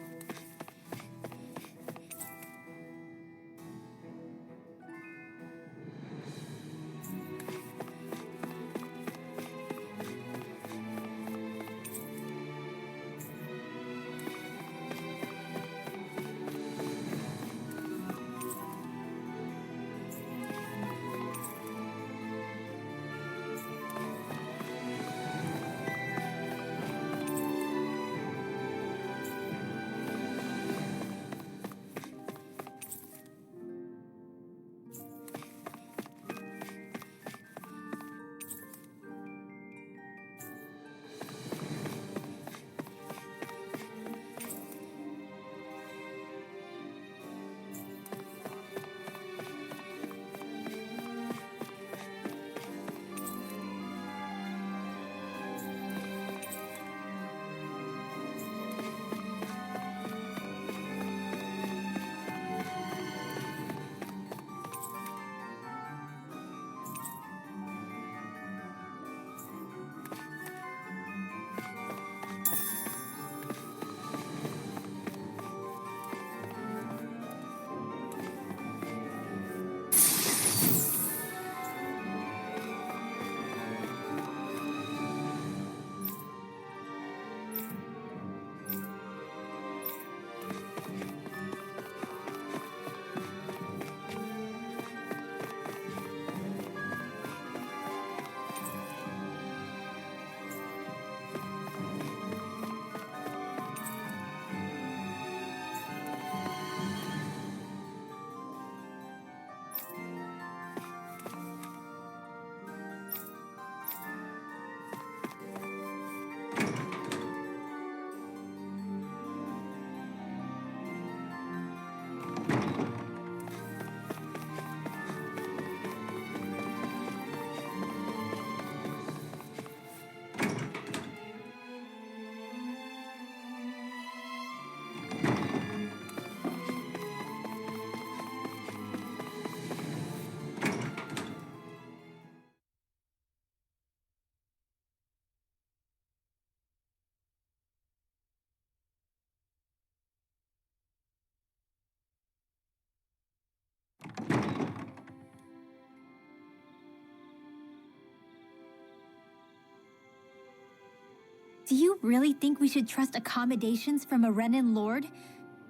Do you really think we should trust accommodations from a Renan Lord?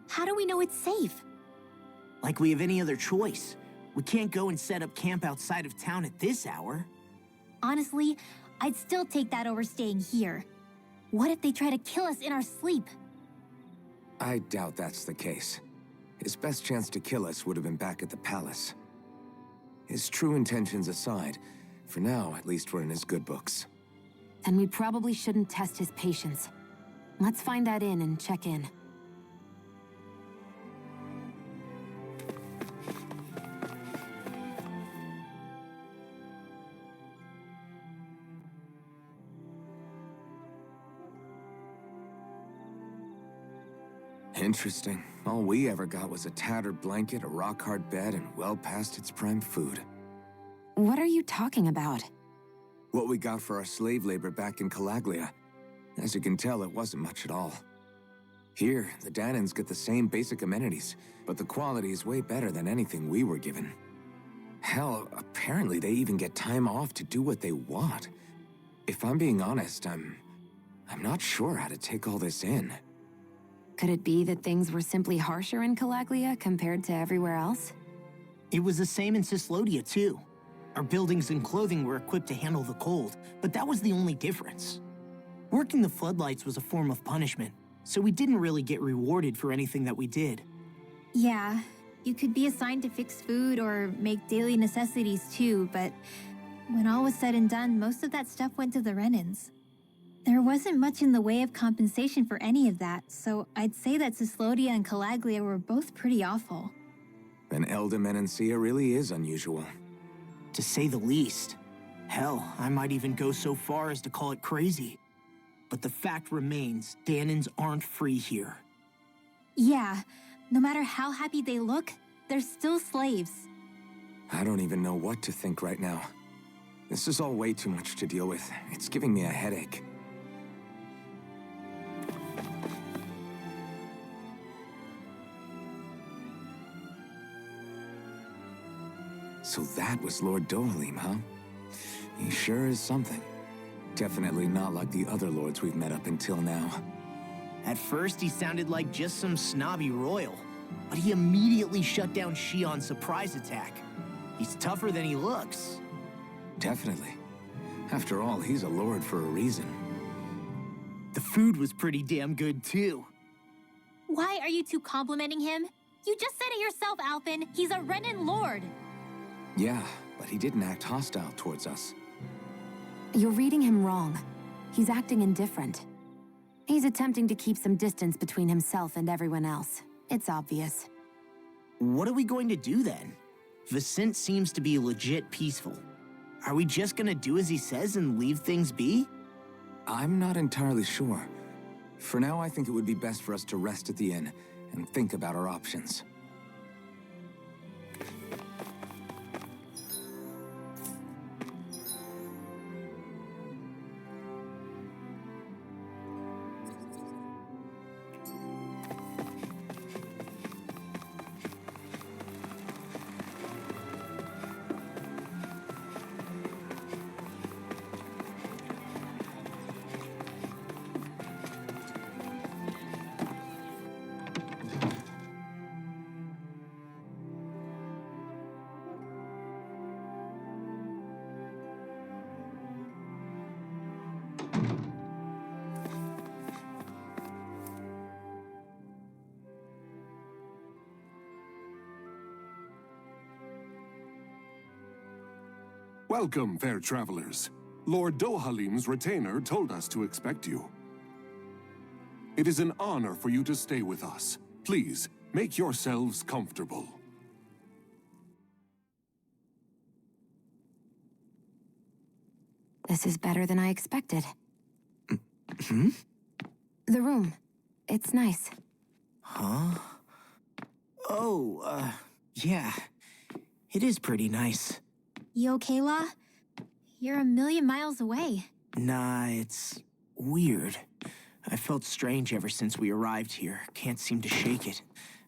How do we know it's safe? Like we have any other choice. We can't go and set up camp outside of town at this hour. Honestly, I'd still take that over staying here. What if they try to kill us in our sleep? I doubt that's the case. His best chance to kill us would have been back at the palace. His true intentions aside, for now, at least we're in his good books. Then we probably shouldn't test his patience. Let's find that inn and check in. Interesting. All we ever got was a tattered blanket, a rock-hard bed, and well past its prime food. What are you talking about? What we got for our slave labor back in Calaglia. As you can tell, it wasn't much at all. Here, the Danans get the same basic amenities, but the quality is way better than anything we were given. Hell, apparently they even get time off to do what they want. If I'm being honest, I'm not sure how to take all this in. Could it be that things were simply harsher in Calaglia compared to everywhere else? It was the same in Cyslodia, too. Our buildings and clothing were equipped to handle the cold, but that was the only difference. Working the floodlights was a form of punishment, so we didn't really get rewarded for anything that we did. Yeah, you could be assigned to fix food or make daily necessities too, but when all was said and done, most of that stuff went to the Renans. There wasn't much in the way of compensation for any of that, so I'd say that Cyslodia and Calaglia were both pretty awful. Then Elda Menancia really is unusual. To say the least. Hell, I might even go so far as to call it crazy. But the fact remains, Danans aren't free here. Yeah, no matter how happy they look, they're still slaves. I don't even know what to think right now. This is all way too much to deal with. It's giving me a headache. So that was Lord Dohalim, huh? He sure is something. Definitely not like the other lords we've met up until now. At first, he sounded like just some snobby royal, but he immediately shut down Shion's surprise attack. He's tougher than he looks. Definitely. After all, he's a lord for a reason. The food was pretty damn good, too. Why are you two complimenting him? You just said it yourself, Alphen. He's a Renan Lord. Yeah, but he didn't act hostile towards us. You're reading him wrong. He's acting indifferent. He's attempting to keep some distance between himself and everyone else. It's obvious. What are we going to do then? Vicente seems to be legit peaceful. Are we just gonna do as he says and leave things be? I'm not entirely sure. For now, I think it would be best for us to rest at the inn and think about our options. Welcome, fair travelers. Lord Dohalim's retainer told us to expect you. It is an honor for you to stay with us. Please, make yourselves comfortable. This is better than I expected. Hmm? The room. It's nice. Huh? Oh, yeah. It is pretty nice. You okay, La? You're a million miles away. Nah, it's weird. I felt strange ever since we arrived here. Can't seem to shake it.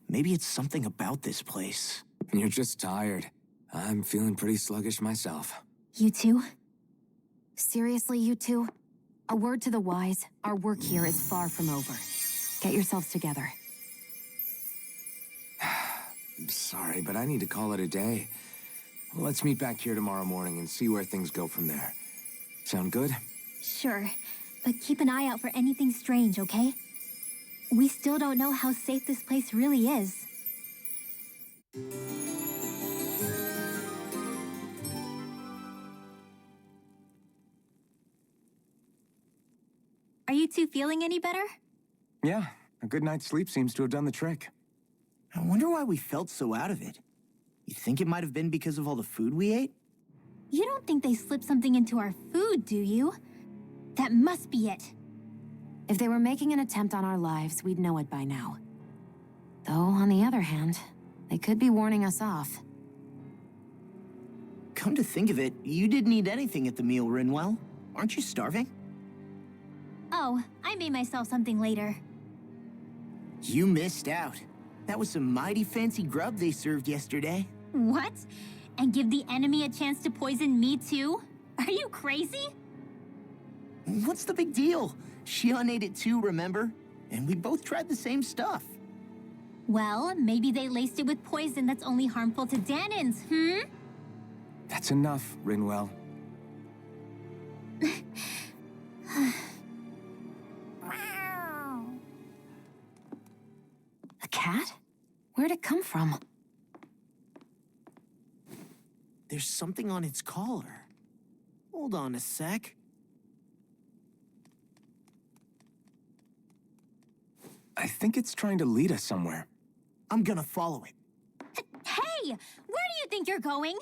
Maybe it's something about this place. You're just tired. I'm feeling pretty sluggish myself. You too? Seriously, you two? A word to the wise, our work here is far from over. Get yourselves together. Sorry, but I need to call it a day. Let's meet back here tomorrow morning and see where things go from there. Sound good? Sure, but keep an eye out for anything strange, okay? We still don't know how safe this place really is. Are you two feeling any better? Yeah, a good night's sleep seems to have done the trick. I wonder why we felt so out of it. You think it might have been because of all the food we ate? You don't think they slipped something into our food, do you? That must be it. If they were making an attempt on our lives, we'd know it by now. Though, on the other hand, they could be warning us off. Come to think of it, you didn't eat anything at the meal, Rinwell. Aren't you starving? Oh, I made myself something later. You missed out. That was some mighty fancy grub they served yesterday. What? And give the enemy a chance to poison me too? Are you crazy? What's the big deal? Shion ate it too, remember? And we both tried the same stuff. Well, maybe they laced it with poison that's only harmful to Danins, hmm? That's enough, Rinwell. A cat? Where'd it come from? There's something on its collar. Hold on a sec. I think it's trying to lead us somewhere. I'm gonna follow it. Hey! Where do you think you're going?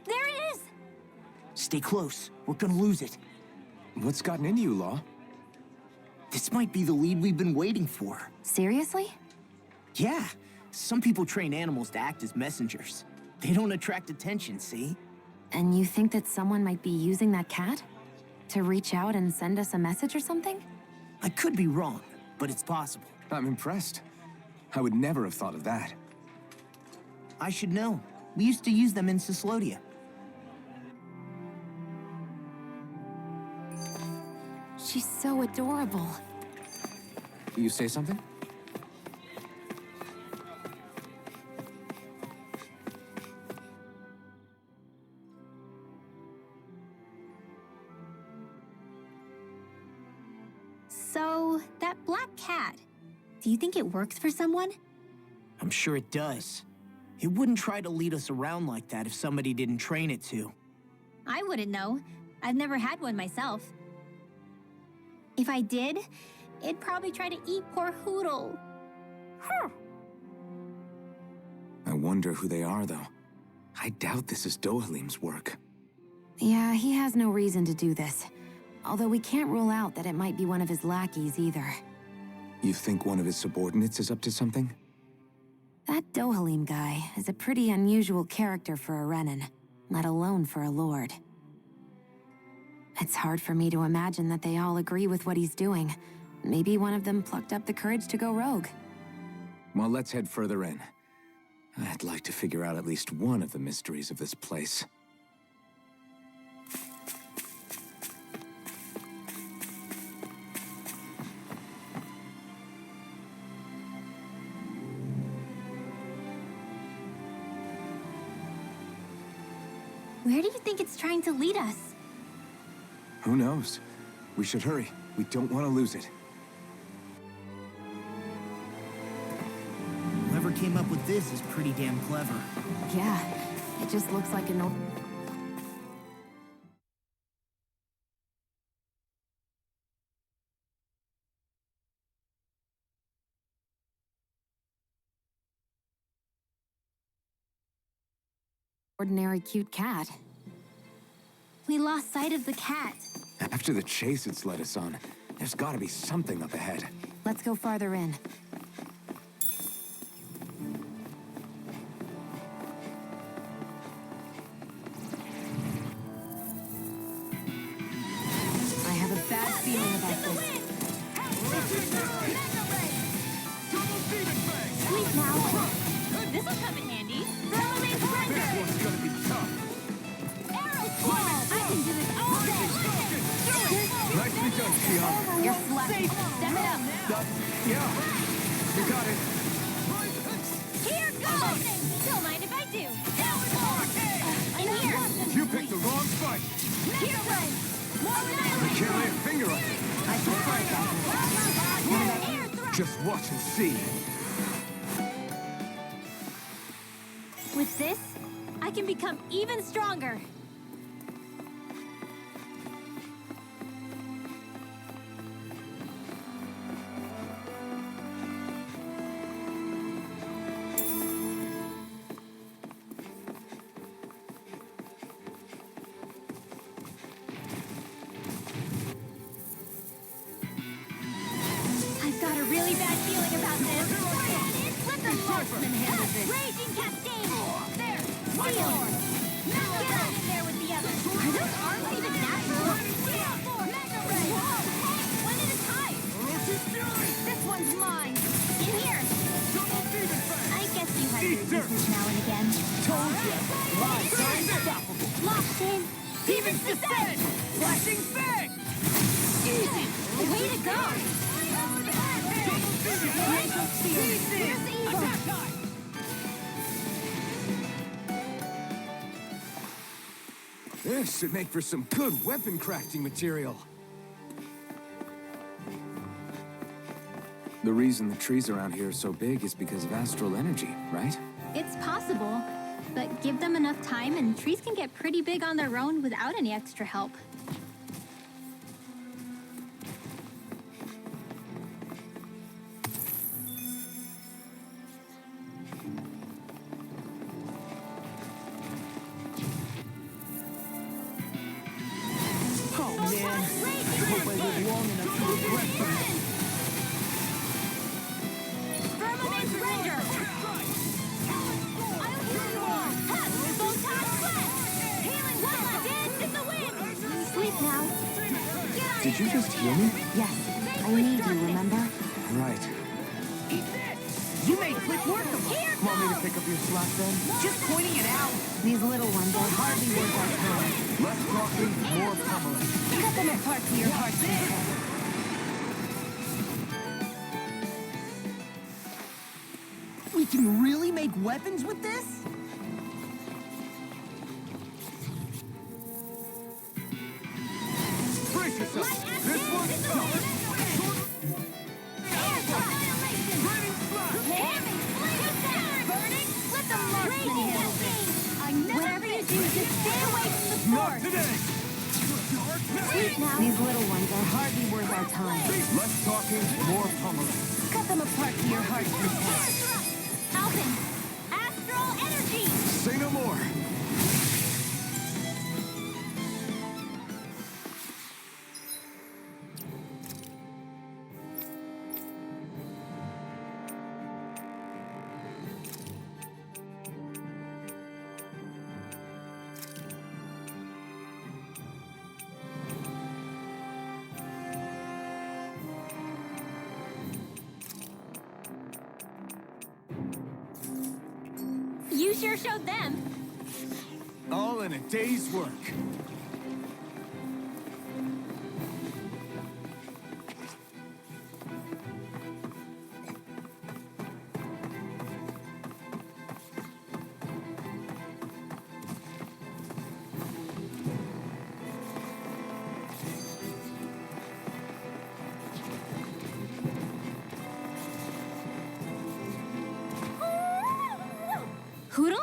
There it is! Stay close. We're gonna lose it. What's gotten into you, Law? This might be the lead we've been waiting for. Seriously? Yeah. Some people train animals to act as messengers. They don't attract attention, see? And you think that someone might be using that cat? To reach out and send us a message or something? I could be wrong, but it's possible. I'm impressed. I would never have thought of that. I should know. We used to use them in Cyslodia. She's so adorable. You say something? So, that black cat, do you think it works for someone? I'm sure it does. It wouldn't try to lead us around like that if somebody didn't train it to. I wouldn't know. I've never had one myself. If I did, it'd probably try to eat poor Hootle. I wonder who they are, though. I doubt this is Dohalim's work. Yeah, he has no reason to do this. Although we can't rule out that it might be one of his lackeys either. You think one of his subordinates is up to something? That Dohalim guy is a pretty unusual character for a Renan, let alone for a lord. It's hard for me to imagine that they all agree with what he's doing. Maybe one of them plucked up the courage to go rogue. Well, let's head further in. I'd like to figure out at least one of the mysteries of this place. Where do you think it's trying to lead us? Who knows? We should hurry. We don't want to lose it. Whoever came up with this is pretty damn clever. Yeah, it just looks like an old... ordinary cute cat. We lost sight of the cat. After the chase it's led us on, there's gotta be something up ahead. Let's go farther in. I have a bad feeling about this. Sleep now. This'll come in handy. Thermally surrender. This one's gonna be tough. Arrow squall. I can do this all day. Nicely done, Shion. You're flat. Step it up. Yeah, you got it. Here goes. Don't mind if I do. In here. You picked the wrong fight. Here goes. More than You can't lay a finger on it. I prefer that. air thrust. Just watch and see. With this, I can become even stronger. I've got a really bad feeling about this. Let the marksman handle this. Raging cascade. There. Seal. Get out of there with the others. Are those arms even natural? Mega ray. Whoa. One at a time. This one's mine. In here. I guess you have your uses now and again. Told you. Lies are unstoppable. Locked in. Demons descend. Flashing fang. Easy. Way to go. Here's the evil. This should make for some good weapon crafting material. The reason the trees around here are so big is because of astral energy, right? It's possible, but give them enough time and trees can get pretty big on their own without any extra help. Oh man, I hope I live long enough to regret this. Firmament render! I'll heal you all! Photon blast! Healing blast! Dance in the wind! Sleep now. Get on Did you just heal me? Yes, I need you, remember? Right. You made quick work of it. Here Want me to goes! pick up your slack then? Just pointing it out. These little ones are hardly worth our time. Less talking, more pummeling. Cut them apart to your heart's content. We can really make weapons with this? Brace yourself. This one's tough. Whatever you do, just stay away from the Not sword. today. Sleep now. These little ones are hardly worth our time. Less talking, more pummeling. Cut them apart to your heart's content. Alvin, astral energy. Say no more. You sure showed them. All in a day's work. Hoodle?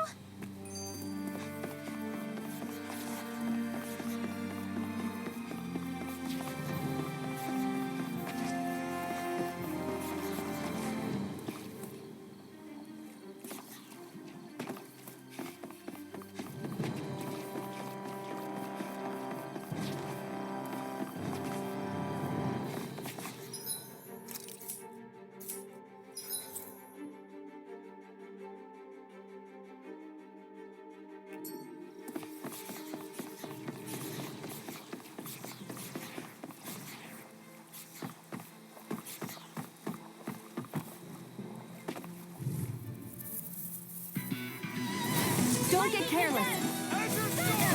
Don't get careless.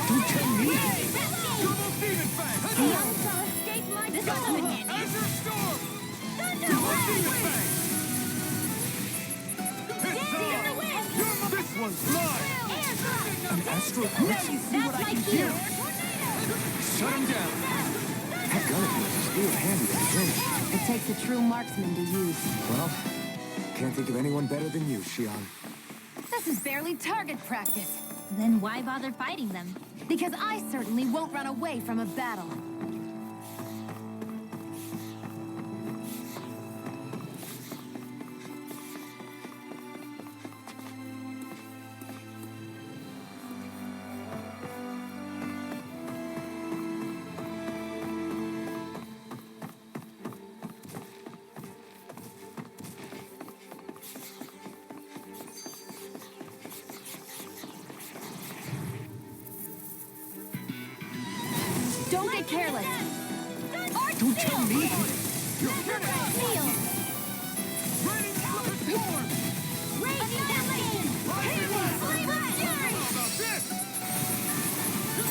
Don't tell me! Double Demon Fang! Heal shall escape my judgment. Azure Storm! Thunder Double Wave! Demon Fang! This one's mine! Air drop! An Astral Now Eclipse? you see what I can do! Shut him down! That gun of yours is real handy to finish. It takes a true marksman to use. Well, can't think of anyone better than you, Xion. This is barely target practice. Then why bother fighting them? Because I certainly won't run away from a battle. Don't get careless. Don't tell me! Seal! Raging Cascade! Flame of Fury!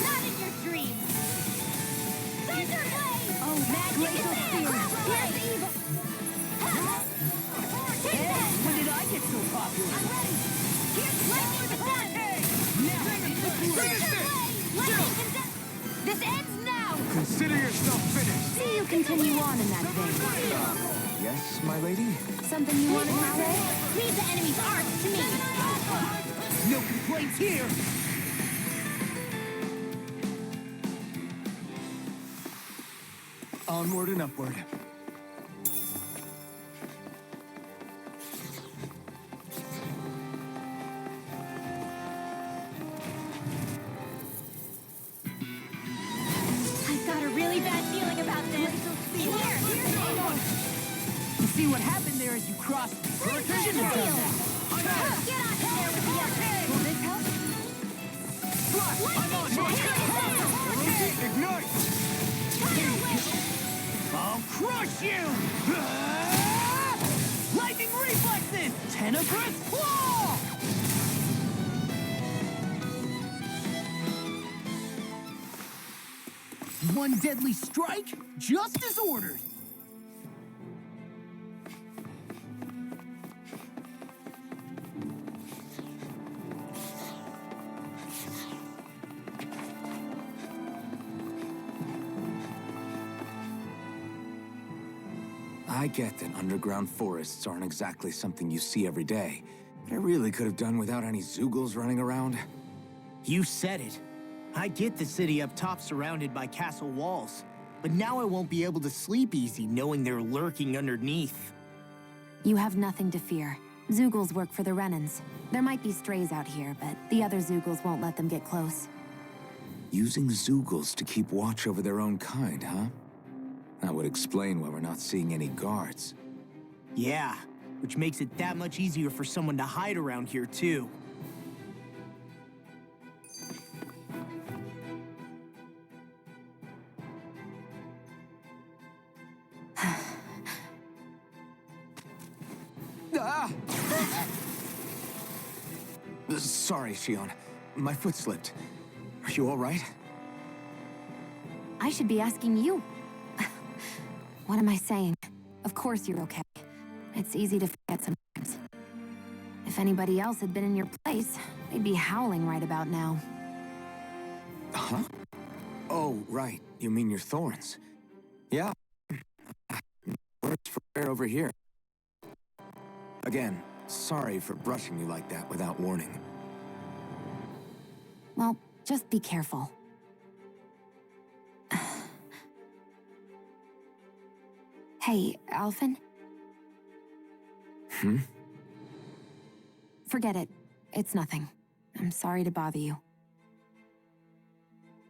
Not in your dreams! Thunder Blade! Oh, Glacial Spear! Here's evil! Take that! When did I get so popular? I'm ready! Here's Lightning Defense! Thunder Blade! Lightning Defense! This ends now! Consider yourself finished! See you continue on in that vein. Yes, my lady? Something you wanted to say? Leave the enemy's arms to me! No complaints here! Onward and upward. I've got a really bad feeling about this. Here! You see what happened there as you crossed me. Shouldn't have done that. Get on in there with the others. Will this help? Ignite! I'll crush you! Lightning reflexes! Tenebrous claw! One deadly strike, just as ordered. I get that underground forests aren't exactly something you see every day, but I really could have done without any Zeugles running around. You said it. I get the city up top surrounded by castle walls, but now I won't be able to sleep easy knowing they're lurking underneath. You have nothing to fear. Zeugles work for the Renans. There might be strays out here, but the other Zeugles won't let them get close. Using Zeugles to keep watch over their own kind, huh? That would explain why we're not seeing any guards. Yeah, which makes it that much easier for someone to hide around here, too. Ah! Sorry, Xion. My foot slipped. Are you all right? I should be asking you. What am I saying? Of course you're okay. It's easy to forget sometimes. If anybody else had been in your place, they'd be howling right about now. Huh? Oh, right. You mean your thorns. Yeah. Works for fair over here. Again, sorry for brushing you like that without warning. Well, just be careful. Hey, Alphen? Forget it. It's nothing. I'm sorry to bother you.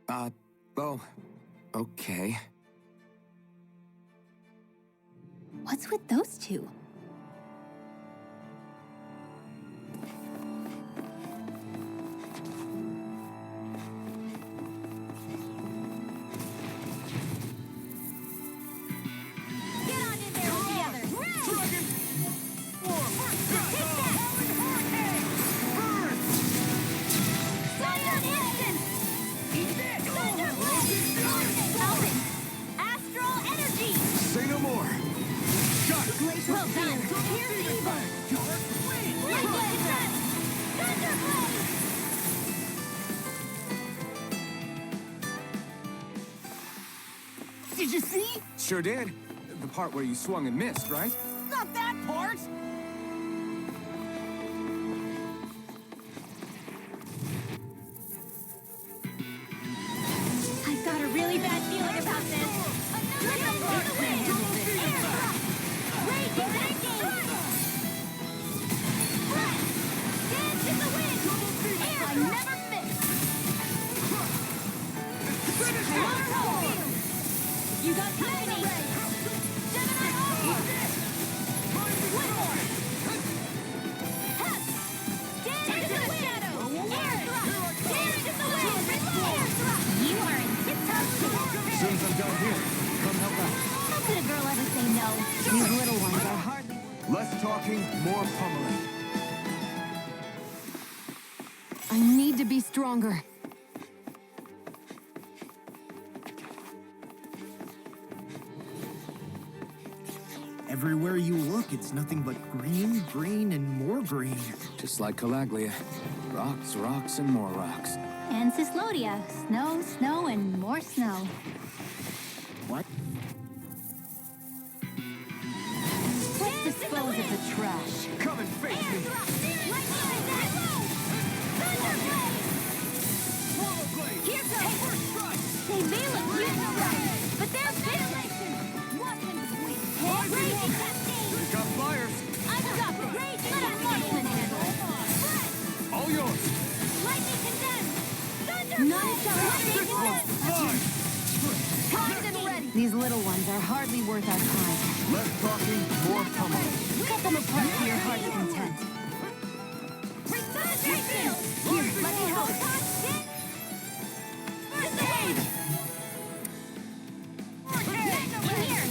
Oh, okay. What's with those two? Well done. Here's evil. Lightning attack. Thunderblade. Did you see? Sure did. The part where you swung and missed, right? Not that part! I've got a really bad feeling about this. Let's go to the wind. Air drop. Raging hurricane. Dance in the wind. Air I never miss. Counter you got company. Gemini Armor. One more. Hup. Dance in the shadow. Air drop. Dance in the wind. Air drop. You are in tip-top shape. As soon as I'm done here, come help out. How could a girl ever say no? These little ones are hardly... Less talking, more pummeling. I need to be stronger. Everywhere you look, it's nothing but green, green, and more green. Just like Calaglia. Rocks, rocks, and more rocks. And Cyslodia. Snow, snow, and more snow. What? Let's dispose of the trash. Come and face me. They may look useless, but they're ventilation. What can we hit? Raging cascade. We've got flyers. I've got it. Let a marksman handle it. All yours. Lightning condemned. Thunder. None shall lightning condemned. Primed and ready. These little ones are hardly worth our time. Less talking, more pummeling. Cut them apart to your heart's content. Resuscitation. Here, let me help. First aid. Here.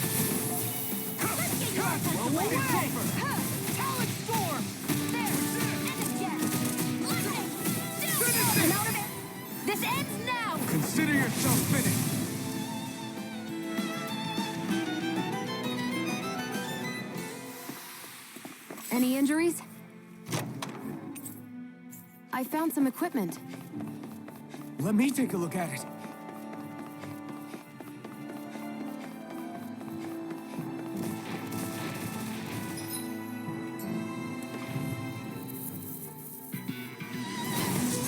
Talent storm! There. And again. Lightning. I'm out of it. This ends now. Consider yourself finished. Any injuries? I found some equipment. Let me take a look at it.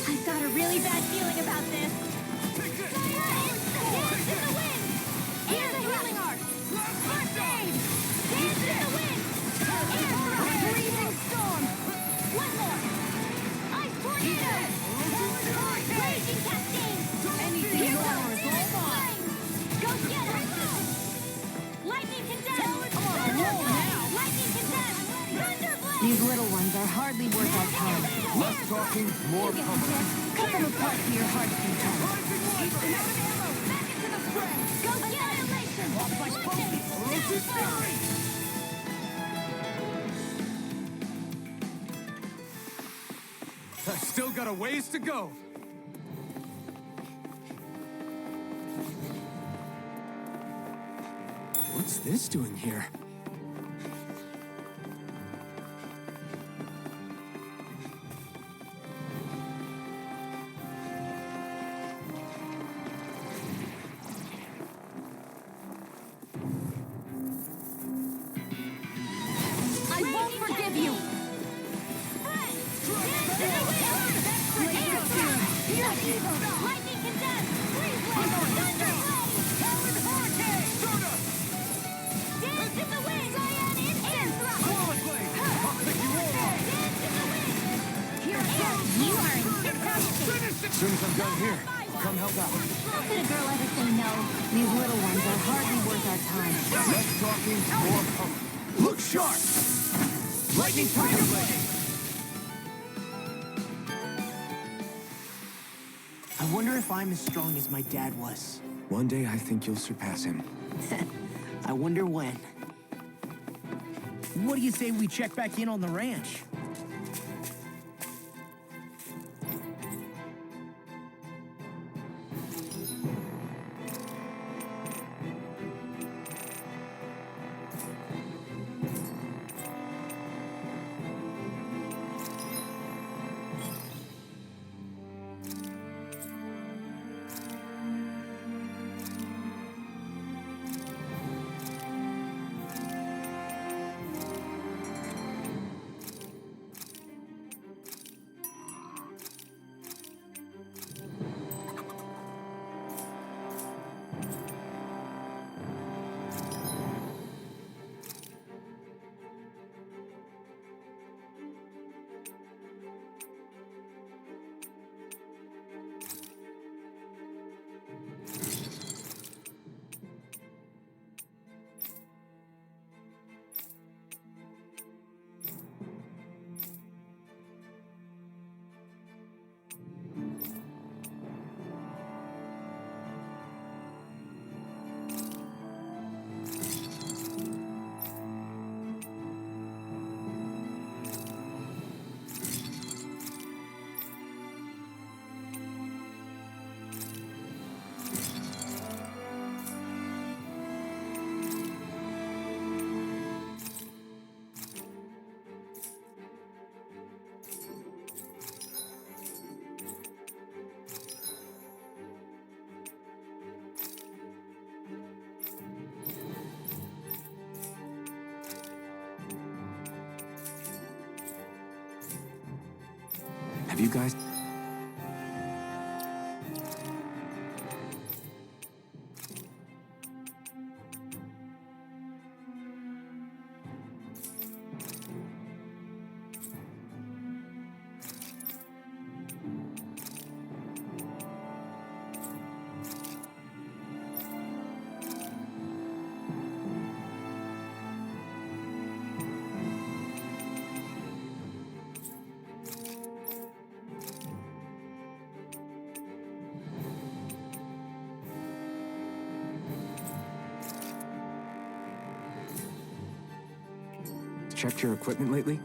I've got a really bad feeling about this. Dance in the wind. Air the healing art. First aid. Dance in the wind. Air drop. Freezing storm. One more. Ice tornado. Raging cascade. Anything Here more comes is all flame. Go get her. Lightning condemned. Lightning condemned. Thunderblade. These little ones are hardly worth our time. Less talking, more pummeling. Cut them apart to your heart's content. Back into the fray. Go get annihilation. Lightning. Downfall. I've still got a ways to go. What's this doing here? I won't forgive you! Lightning condemned! Freeze Thunderblade! Talon Hurricane! Dance in the wind! Cyan Instant! I'll pick you all up. Dance in the wind! Here it goes! You are in tip-top shape! As soon as I'm done here, come help out. How could a girl ever say no? These little ones are hardly worth our time. Less talking, more pummeling. Look sharp! Lightning Tiger Blade! I wonder if I'm as strong as my dad was. One day I think you'll surpass him. I wonder when. What do you say we check back in on the ranch? Have you guys... checked your equipment lately?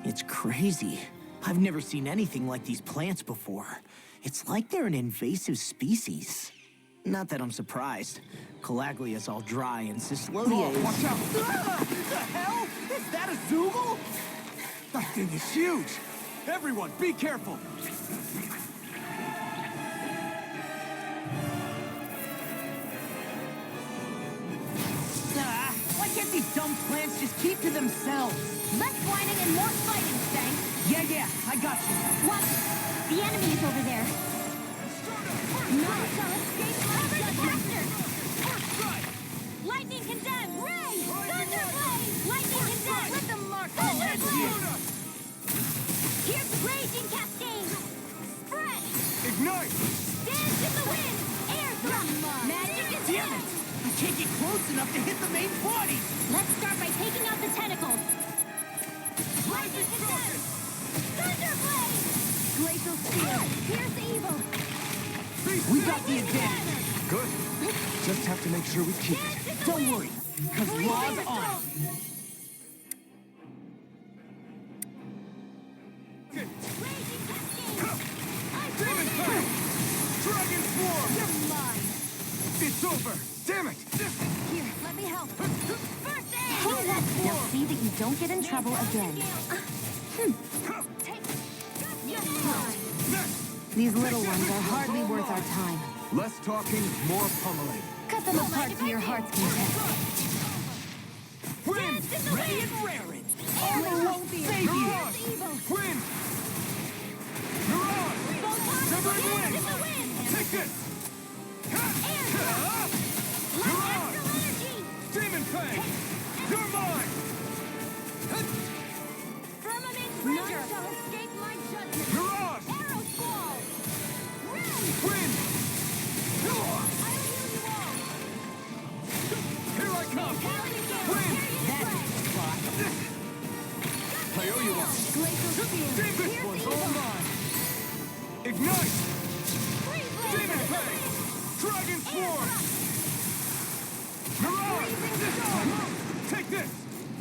It's crazy. I've never seen anything like these plants before. It's like they're an invasive species. Not that I'm surprised. Calaglia's all dry and Cyslodia is... Watch out! The hell? Is that a Zoogle? That thing is huge! Everyone, be careful! Why can't these dumb plants just keep to themselves? Less whining and more fighting, Stank. Yeah, I got you. Watch it. The enemy is over there. None shall escape my judgment. Lightning condemned. Ray! Thunderblade! Lightning condemned. Let them mark. Thunderblade! Here's the raging cascade. Spread! Ignite! Dance in the wind. Air thrust. Magic is Damn it! I can't get close enough to hit the main body! Let's start by taking out the tentacles. Lightning condemned. Thunderblade! Glacial steel. Here's evil. We got the advantage. Good. Just have to make sure we keep it. Don't worry, because Raw's on. Raging cascade. Demon Fang! Dragon Swarm! You're mine. It's over! Damn it! Here, let me help. First aid. Hey, now see that you don't get in trouble again. You're mine. These little ones are hardly worth our time. Less talking, more pummeling. Cut them apart to your heart's content. Wind! Ready and raring. Armor won't save you. Wind! Mirage! Severing wind! Take this! Mirage! Demon Fang! You're mine! None shall escape my judgment. Mirage! Arrow squall. Wind! I'll heal you all. Here I come! Wind! I owe you one! Take this one's all mine! Ignite! Demon Fang! Dragon Swarm! Mirage! Take this!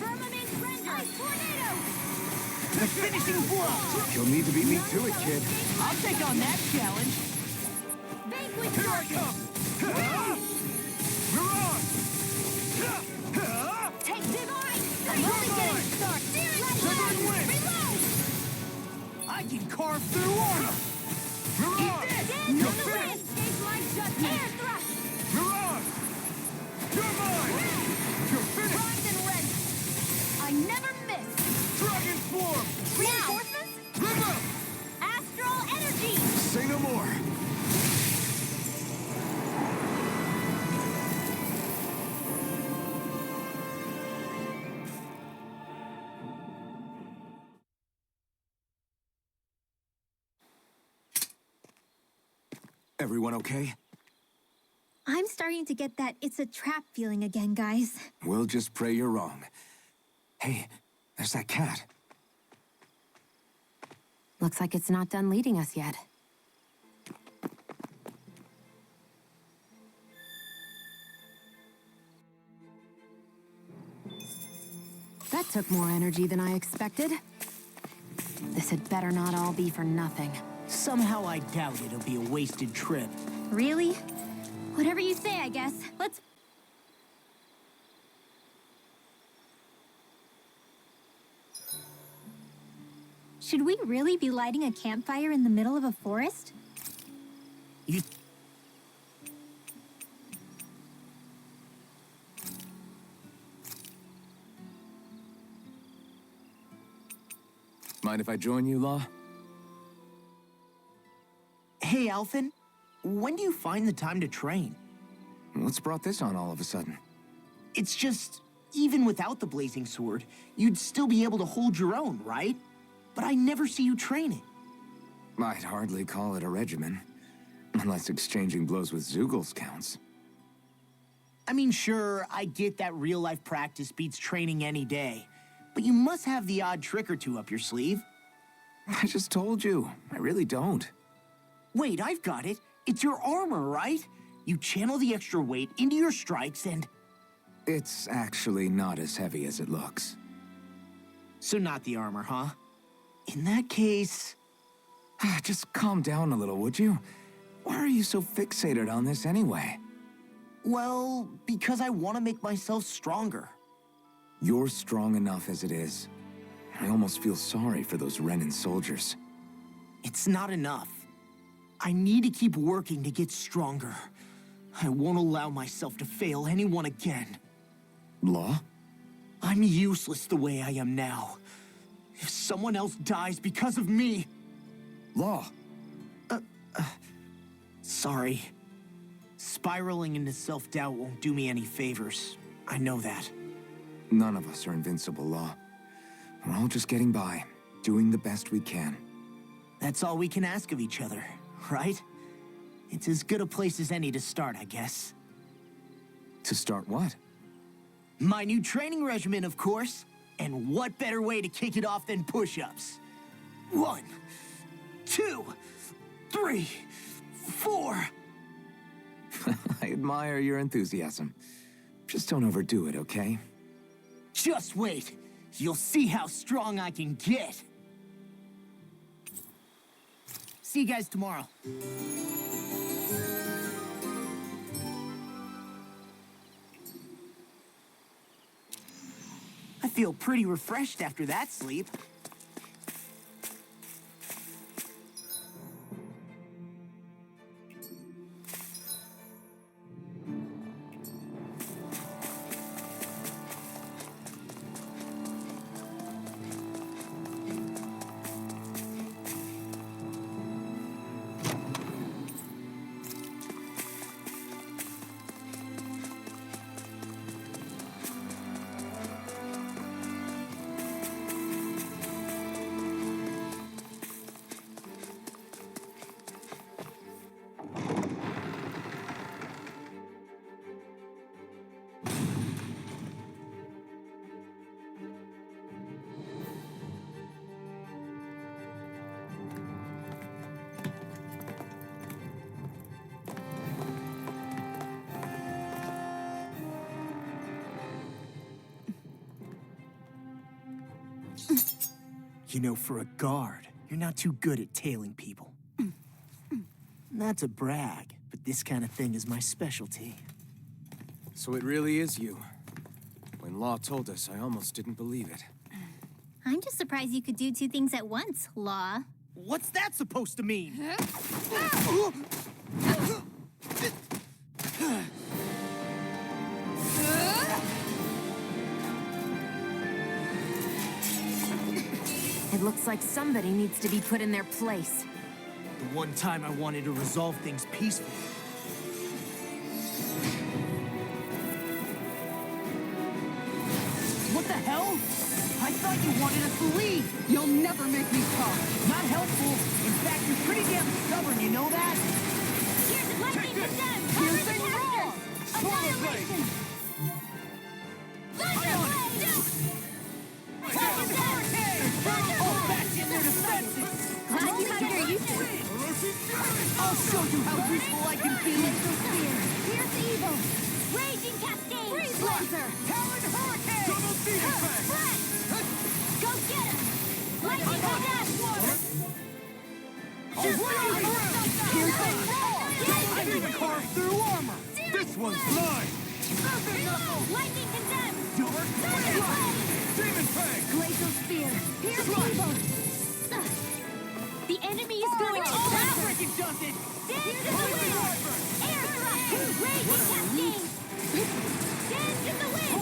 Firmament render. Ice tornado. The finishing blow. You'll need to beat me to it, kid. I'll take on that challenge. Vanquish Here I darkness. come! Mirage! Take divine. I'm only getting started. Severing wind! Reload. I can carve through armor. Mirage! Dance You're in the finished! wind. Escape my judgment. Air thrust. Mirage! You're mine! You're finished! Primed and ready. I never miss. Dragon Swarm! Reinforcements. River! Astral energy. Say no more. Everyone okay? I'm starting to get that it's a trap feeling again, guys. We'll just pray you're wrong. Hey, there's that cat. Looks like it's not done leading us yet. That took more energy than I expected. This had better not all be for nothing. Somehow I doubt it'll be a wasted trip. Really? Whatever you say, I guess. Let's... Should we really be lighting a campfire in the middle of a forest? You... Mind if I join you, Law? Hey, Alphen. When do you find the time to train? What's brought this on all of a sudden? It's just, even without the blazing sword, you'd still be able to hold your own, right? But I never see you training. I'd hardly call it a regimen. Unless exchanging blows with Zeugles counts. I mean, sure, I get that real-life practice beats training any day. But you must have the odd trick or two up your sleeve. I just told you. I really don't. Wait, I've got it. It's your armor, right? You channel the extra weight into your strikes and... It's actually not as heavy as it looks. So not the armor, huh? In that case... Just calm down a little, would you? Why are you so fixated on this anyway? Well, because I want to make myself stronger. You're strong enough as it is. I almost feel sorry for those Renan soldiers. It's not enough. I need to keep working to get stronger. I won't allow myself to fail anyone again. Law? I'm useless the way I am now. If someone else dies because of me... Law! Sorry. Spiraling into self-doubt won't do me any favors. I know that. None of us are invincible, Law. We're all just getting by, doing the best we can. That's all we can ask of each other, right? It's as good a place as any to start, I guess. To start what? My new training regimen, of course. And what better way to kick it off than push-ups? 1, 2, 3, 4. I admire your enthusiasm. Just don't overdo it, okay? Just wait. You'll see how strong I can get. See you guys tomorrow. I feel pretty refreshed after that sleep. You know, for a guard, you're not too good at tailing people. Not to brag, but this kind of thing is my specialty. So it really is you. When Law told us, I almost didn't believe it. I'm just surprised you could do two things at once, Law. What's that supposed to mean? It looks like somebody needs to be put in their place. The one time I wanted to resolve things peacefully. What the hell? I thought you wanted us to leave. You'll never make me talk. Not helpful. In fact, you're pretty damn stubborn, you know that? Here's a blessing from them! Piercing roll! you how useful I can be! Laser Spear! Pierce Evil! Raging Cascade! Freeze Laser! Talon Hurricane! Double Demon Fang! Go get him! Lightning Dash! I need to carve through armor! This one's mine! Lightning Condemn! Demon Fang! Glacial Spear! Pierce Evil! The enemy is going all out! Freaking does it! Dance in the wind! Air Thrust! Raging Cascade! Dance in the wind!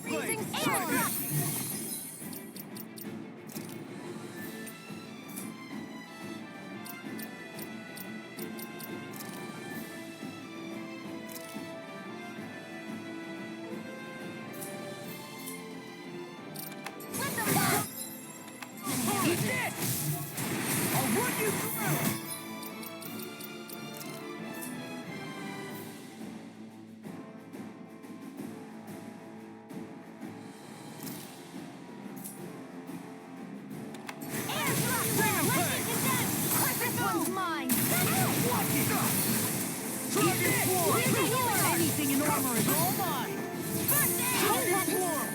Freezing Air Thrust! Let them go! Eat this! I'll run you through! Air Thrust! Lightning Condemn! This one's mine! Dragon Swarm! Anything in armor is all mine! Dragon Swarm!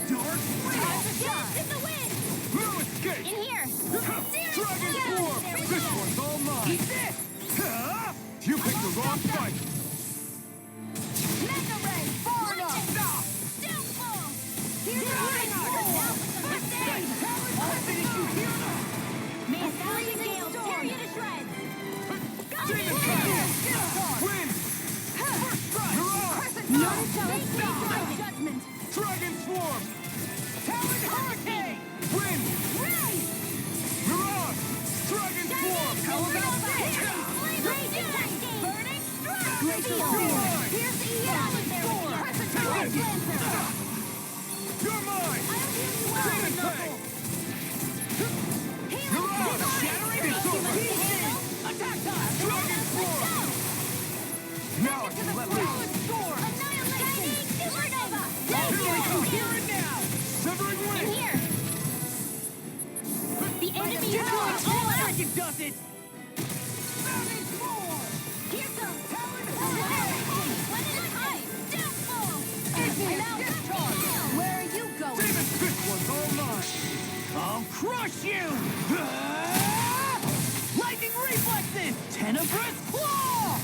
Dark Dance in the wind! No escape! In here! Dragon Swarm! This one's all mine! Eat this! You picked the wrong fight! Mega Ray! Far enough! Downfall! Here's the ring! First aid! I'll finish you here! May a thousand gales tear you to shreds! Demon Fang! Win! First strike! No judgment! Dragon Swarm! Talon Hurricane! Win! Ray! Mirage! Dragon Swarm! How about that? Raging Cascade! Burning Strike! Glacial Spear! Pierce Evil! Crescent Lancer! You're mine! I'll heal you well! Demon Fang! Mirage! Shattering Sword! Attack time! Dragon Swarm! Now I can let loose! Annihilation! Supernova! Here and now! Severing In Wing! here! The enemy is going all out! Freaking does it! Here comes Talon Hurricane! One at a time! Downfall! Where are you going? Demon, this one's all mine! I'll crush you! Lightning Reflexes! Tenebrous Claw!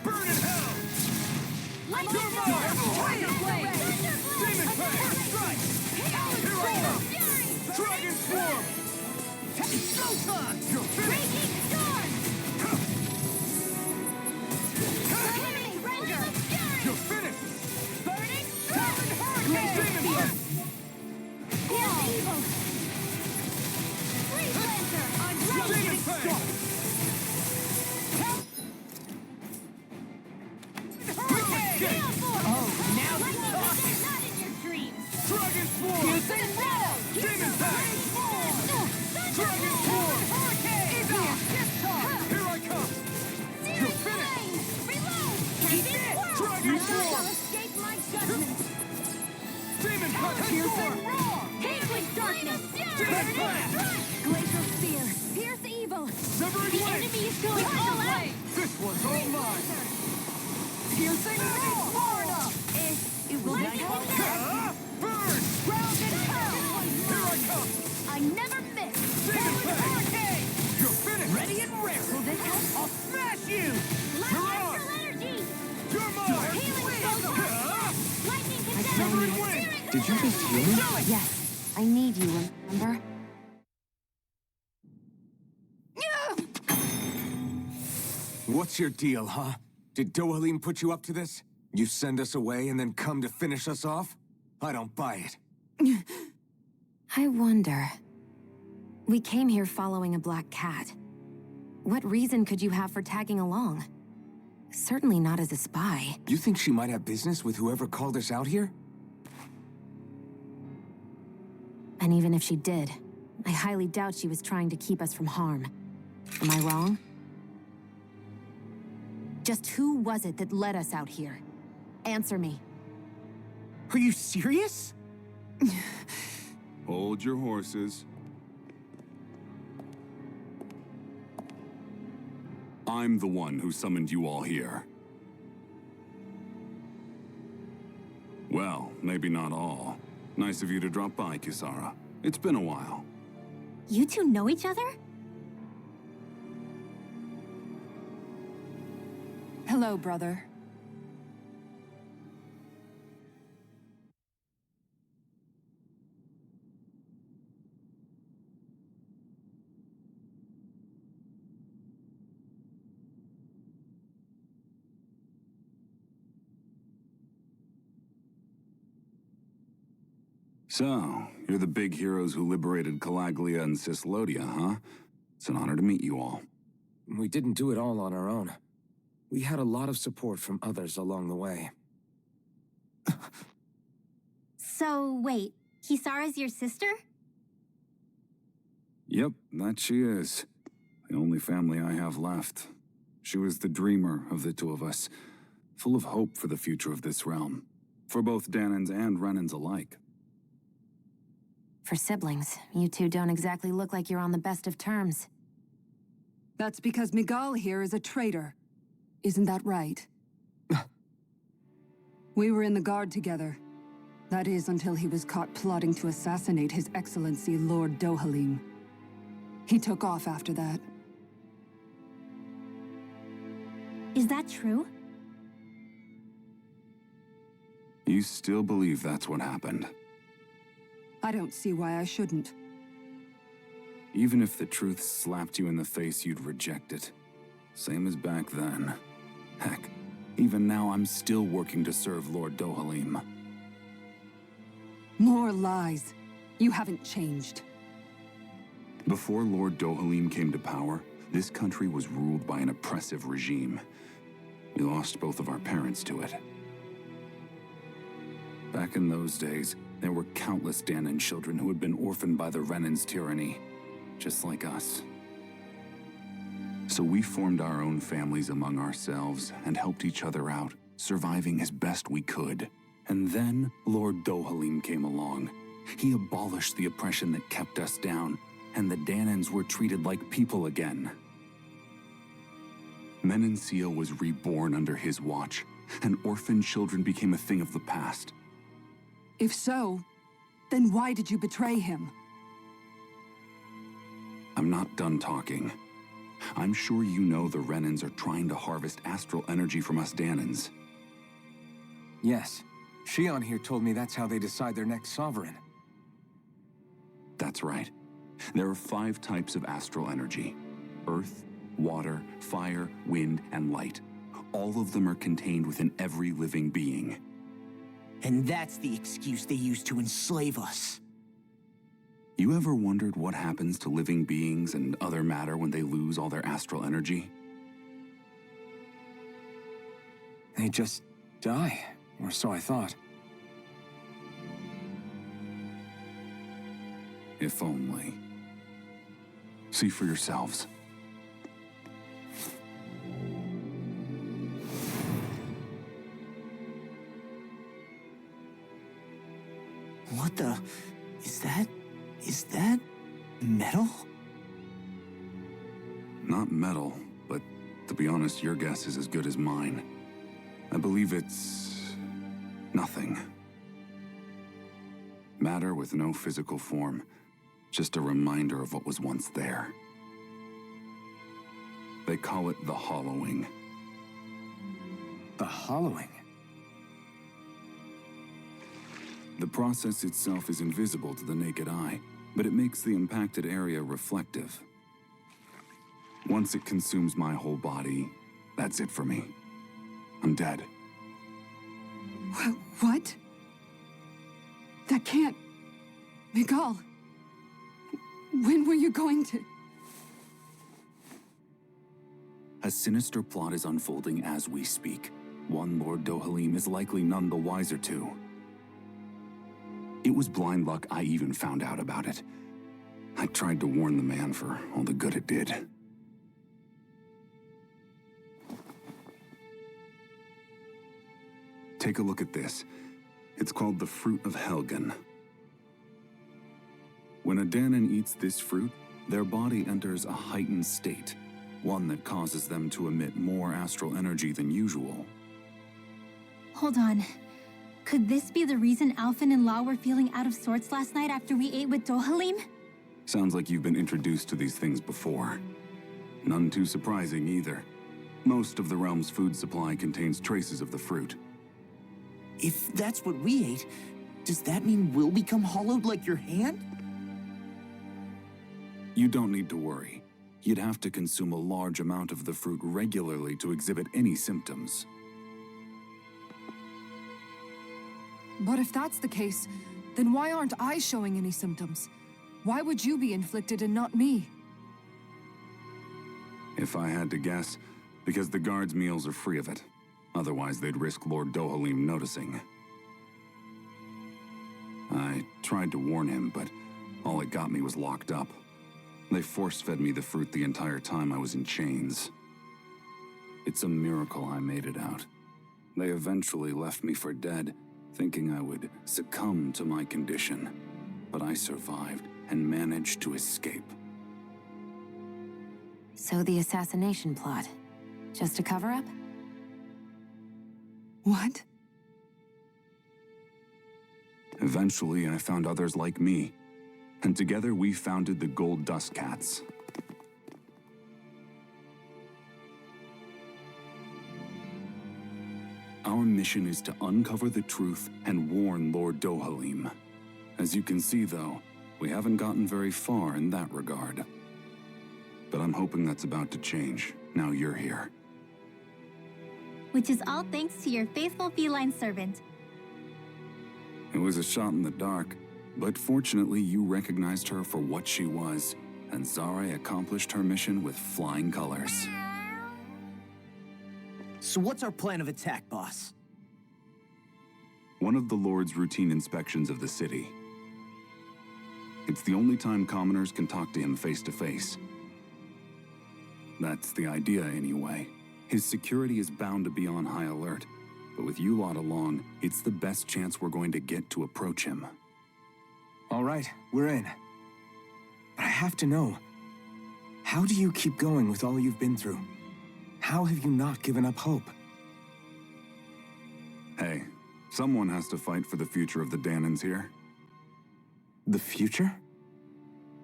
Burn in hell! Lightning You're Blade! mine! Tiger Blade! Demon Fang! Strike! Here I come! Dragon Swarm! It's showtime! You're finished! Raging Storm! Enemy Ranger! You're finished! Burning Talon Hurricane! Demon Fang! Pierce Evil! Freeze Lancer! I'm Demon Fang! Hurricane! Now you're talking! Not in your dreams! Dragon Swarm! Demon Fang! Dragon Swarm! Hurricane! Here I come! You're finished! Reload! Dragon None shall Swarm! escape my judgment! Demon Fang! Hateling darkness! Demon Fang! Glacial Spear! Pierce Evil! Severing The Wing! enemy is going all out! This one's all mine! Piercing Florida! It will not Burn! ground and pound! Here I come! I never miss! Demon Fang! You're finished! Ready and rare! Will this help? I'll smash you! Light Astral Energy! You're mine! Healing Photon! Lightning Severing Condemn! Wing! Did you just hear me? Yes, I need you, remember? What's your deal, huh? Did Dohalim put you up to this? You send us away and then come to finish us off? I don't buy it. I wonder. We came here following a black cat. What reason could you have for tagging along? Certainly not as a spy. You think she might have business with whoever called us out here? And even if she did, I highly doubt she was trying to keep us from harm. Am I wrong? Just who was it that led us out here? Answer me. Are you serious? Hold your horses. I'm the one who summoned you all here. Well, maybe not all. Nice of you to drop by, Kisara. It's been a while. You two know each other? Hello, brother. So, you're the big heroes who liberated Calaglia and Cislodia, huh? It's an honor to meet you all. We didn't do it all on our own. We had a lot of support from others along the way. So, wait, Kisara's your sister? Yep, that she is. The only family I have left. She was the dreamer of the two of us, full of hope for the future of this realm, for both Danans and Renans alike. For siblings, you two don't exactly look like you're on the best of terms. That's because Miguel here is a traitor. Isn't that right? We were in the Guard together. That is, until he was caught plotting to assassinate His Excellency Lord Dohalim. He took off after that. Is that true? You still believe that's what happened? I don't see why I shouldn't. Even if the truth slapped you in the face, you'd reject it. Same as back then. Heck, even now I'm still working to serve Lord Dohalim. More lies. You haven't changed. Before Lord Dohalim came to power, this country was ruled by an oppressive regime. We lost both of our parents to it. Back in those days, there were countless Danan children who had been orphaned by the Renan's tyranny, just like us. So we formed our own families among ourselves and helped each other out, surviving as best we could. And then Lord Dohalim came along. He abolished the oppression that kept us down, and the Danans were treated like people again. Menancia was reborn under his watch, and orphaned children became a thing of the past. If so, then why did you betray him? I'm not done talking. I'm sure you know the Renans are trying to harvest astral energy from us Danans. Yes. Shion here told me that's how they decide their next sovereign. That's right. There are 5 types of astral energy: earth, water, fire, wind, and light. All of them are contained within every living being. And that's the excuse they use to enslave us. You ever wondered what happens to living beings and other matter when they lose all their astral energy? They just die, or so I thought. If only. See for yourselves. What the... Is that metal? Not metal, but to be honest, your guess is as good as mine. I believe it's... nothing. Matter with no physical form. Just a reminder of what was once there. They call it the hollowing. The hollowing? The process itself is invisible to the naked eye, but it makes the impacted area reflective. Once it consumes my whole body, that's it for me. I'm dead. What? That can't... Miguel, when were you going to... A sinister plot is unfolding as we speak. One Lord Dohalim is likely none the wiser to. It was blind luck I even found out about it. I tried to warn the man for all the good it did. Take a look at this. It's called the Fruit of Helgen. When a Danan eats this fruit, their body enters a heightened state. one that causes them to emit more astral energy than usual. Hold on. Could this be the reason Alphen and Lao were feeling out of sorts last night after we ate with Dohalim? Sounds like you've been introduced to these things before. None too surprising either. Most of the realm's food supply contains traces of the fruit. If that's what we ate, does that mean we'll become hollowed like your hand? You don't need to worry. You'd have to consume a large amount of the fruit regularly to exhibit any symptoms. But if that's the case, then why aren't I showing any symptoms? Why would you be inflicted and not me? If I had to guess, because the guards' meals are free of it. Otherwise, they'd risk Lord Dohalim noticing. I tried to warn him, but all it got me was locked up. They force-fed me the fruit the entire time I was in chains. It's a miracle I made it out. They eventually left me for dead, thinking I would succumb to my condition. But I survived and managed to escape. So the assassination plot, just a cover-up? What? Eventually, I found others like me, and together we founded the Gold Dust Cats. Our mission is to uncover the truth and warn Lord Dohalim. As you can see, though, we haven't gotten very far in that regard. But I'm hoping that's about to change, now you're here. Which is all thanks to your faithful feline servant. It was a shot in the dark, but fortunately you recognized her for what she was, and Zare accomplished her mission with flying colors. So what's our plan of attack, boss? One of the Lord's routine inspections of the city. It's the only time commoners can talk to him face to face. That's the idea, anyway. His security is bound to be on high alert, but with you lot along, it's the best chance we're going to get to approach him. All right, we're in. But I have to know, how do you keep going with all you've been through? How have you not given up hope? Hey, someone has to fight for the future of the Danans here. The future?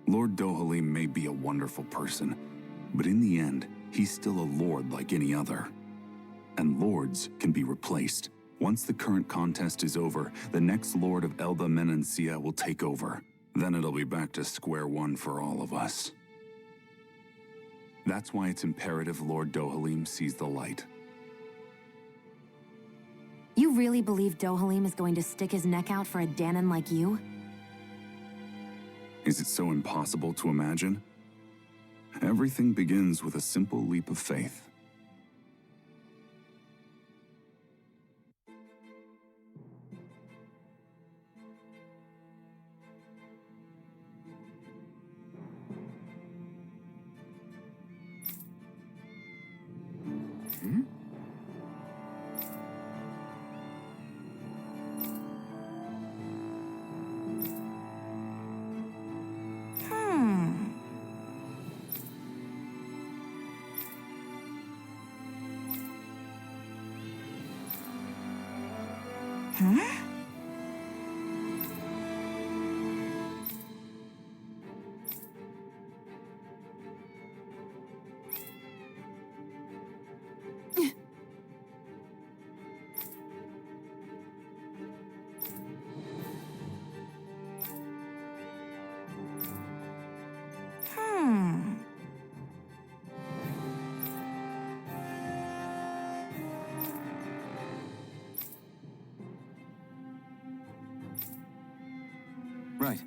Lord Dohalim may be a wonderful person, but in the end, he's still a lord like any other. And lords can be replaced. Once the current contest is over, the next lord of Elda Menancia will take over. Then it'll be back to square one for all of us. That's why it's imperative Lord Dohalim sees the light. You really believe Dohalim is going to stick his neck out for a Danan like you? Is it so impossible to imagine? Everything begins with a simple leap of faith. Right.